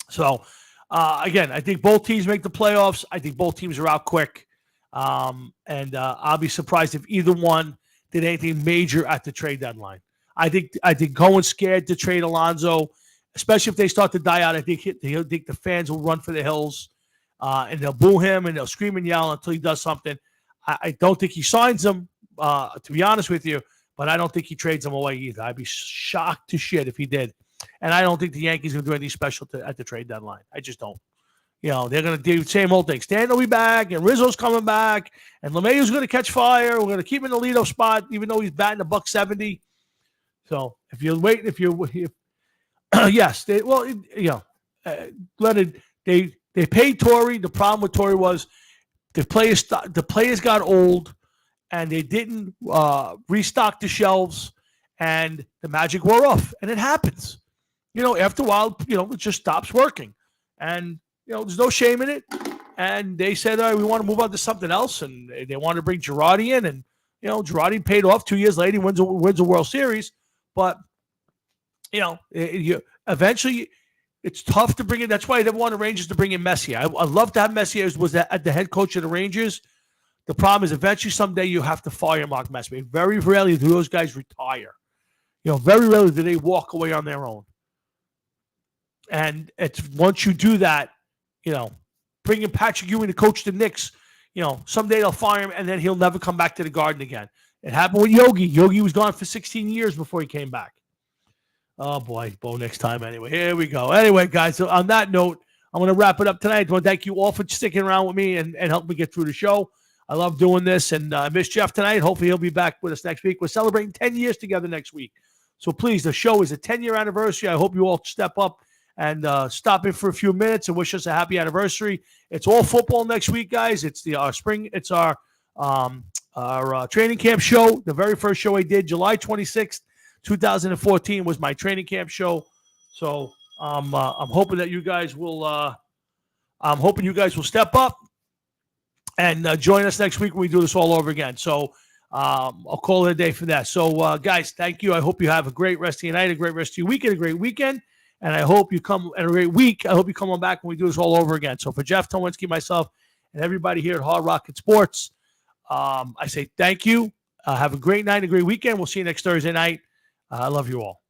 So, again, I think both teams make the playoffs. I think both teams are out quick. And I'll be surprised if either one did anything major at the trade deadline. I think Cohen's scared to trade Alonso, especially if they start to die out. I think the fans will run for the hills, and they'll boo him and they'll scream and yell until he does something. I don't think he signs them, to be honest with you, but I don't think he trades them away either. I'd be shocked to shit if he did. And I don't think the Yankees are going to do anything special at the trade deadline. I just don't. they're going to do the same old thing. Stan will be back, and Rizzo's coming back, and LeMahieu's going to catch fire. We're going to keep him in the leadoff spot, even though he's batting a $170. So yes, Leonard, they paid Torrey. The problem with Torrey was the players got old, and they didn't restock the shelves, and the magic wore off, and it happens. After a while, it just stops working, and there's no shame in it. And they said, all right, we want to move on to something else, and they want to bring Girardi in, and Girardi paid off. 2 years later, he wins a World Series, but eventually. It's tough to bring in. That's why they want the Rangers to bring in Messier. I love to have Messier as the head coach of the Rangers. The problem is eventually someday you have to fire Mark Messier. Very rarely do those guys retire. Very rarely do they walk away on their own. And it's once you do that, bring in Patrick Ewing to coach the Knicks, someday they'll fire him and then he'll never come back to the Garden again. It happened with Yogi. Yogi was gone for 16 years before he came back. Oh, boy. Bo next time anyway. Here we go. Anyway, guys, so on that note, I'm going to wrap it up tonight. I want to thank you all for sticking around with me and helping me get through the show. I love doing this, and I miss Jeff tonight. Hopefully he'll be back with us next week. We're celebrating 10 years together next week. So please, the show is a 10-year anniversary. I hope you all step up and stop in for a few minutes and wish us a happy anniversary. It's all football next week, guys. It's our spring. It's our training camp show. The very first show I did, July 26th. 2014 was my training camp show, so I'm hoping that you guys will. I'm hoping you guys will step up and join us next week when we do this all over again. So I'll call it a day for that. So guys, thank you. I hope you have a great rest of your night, a great rest of your weekend, a great weekend, and I hope you come and a great week. I hope you come on back when we do this all over again. So for Jeff Towinski, myself, and everybody here at Hard Rocket Sports, I say thank you. Have a great night, a great weekend. We'll see you next Thursday night. I love you all.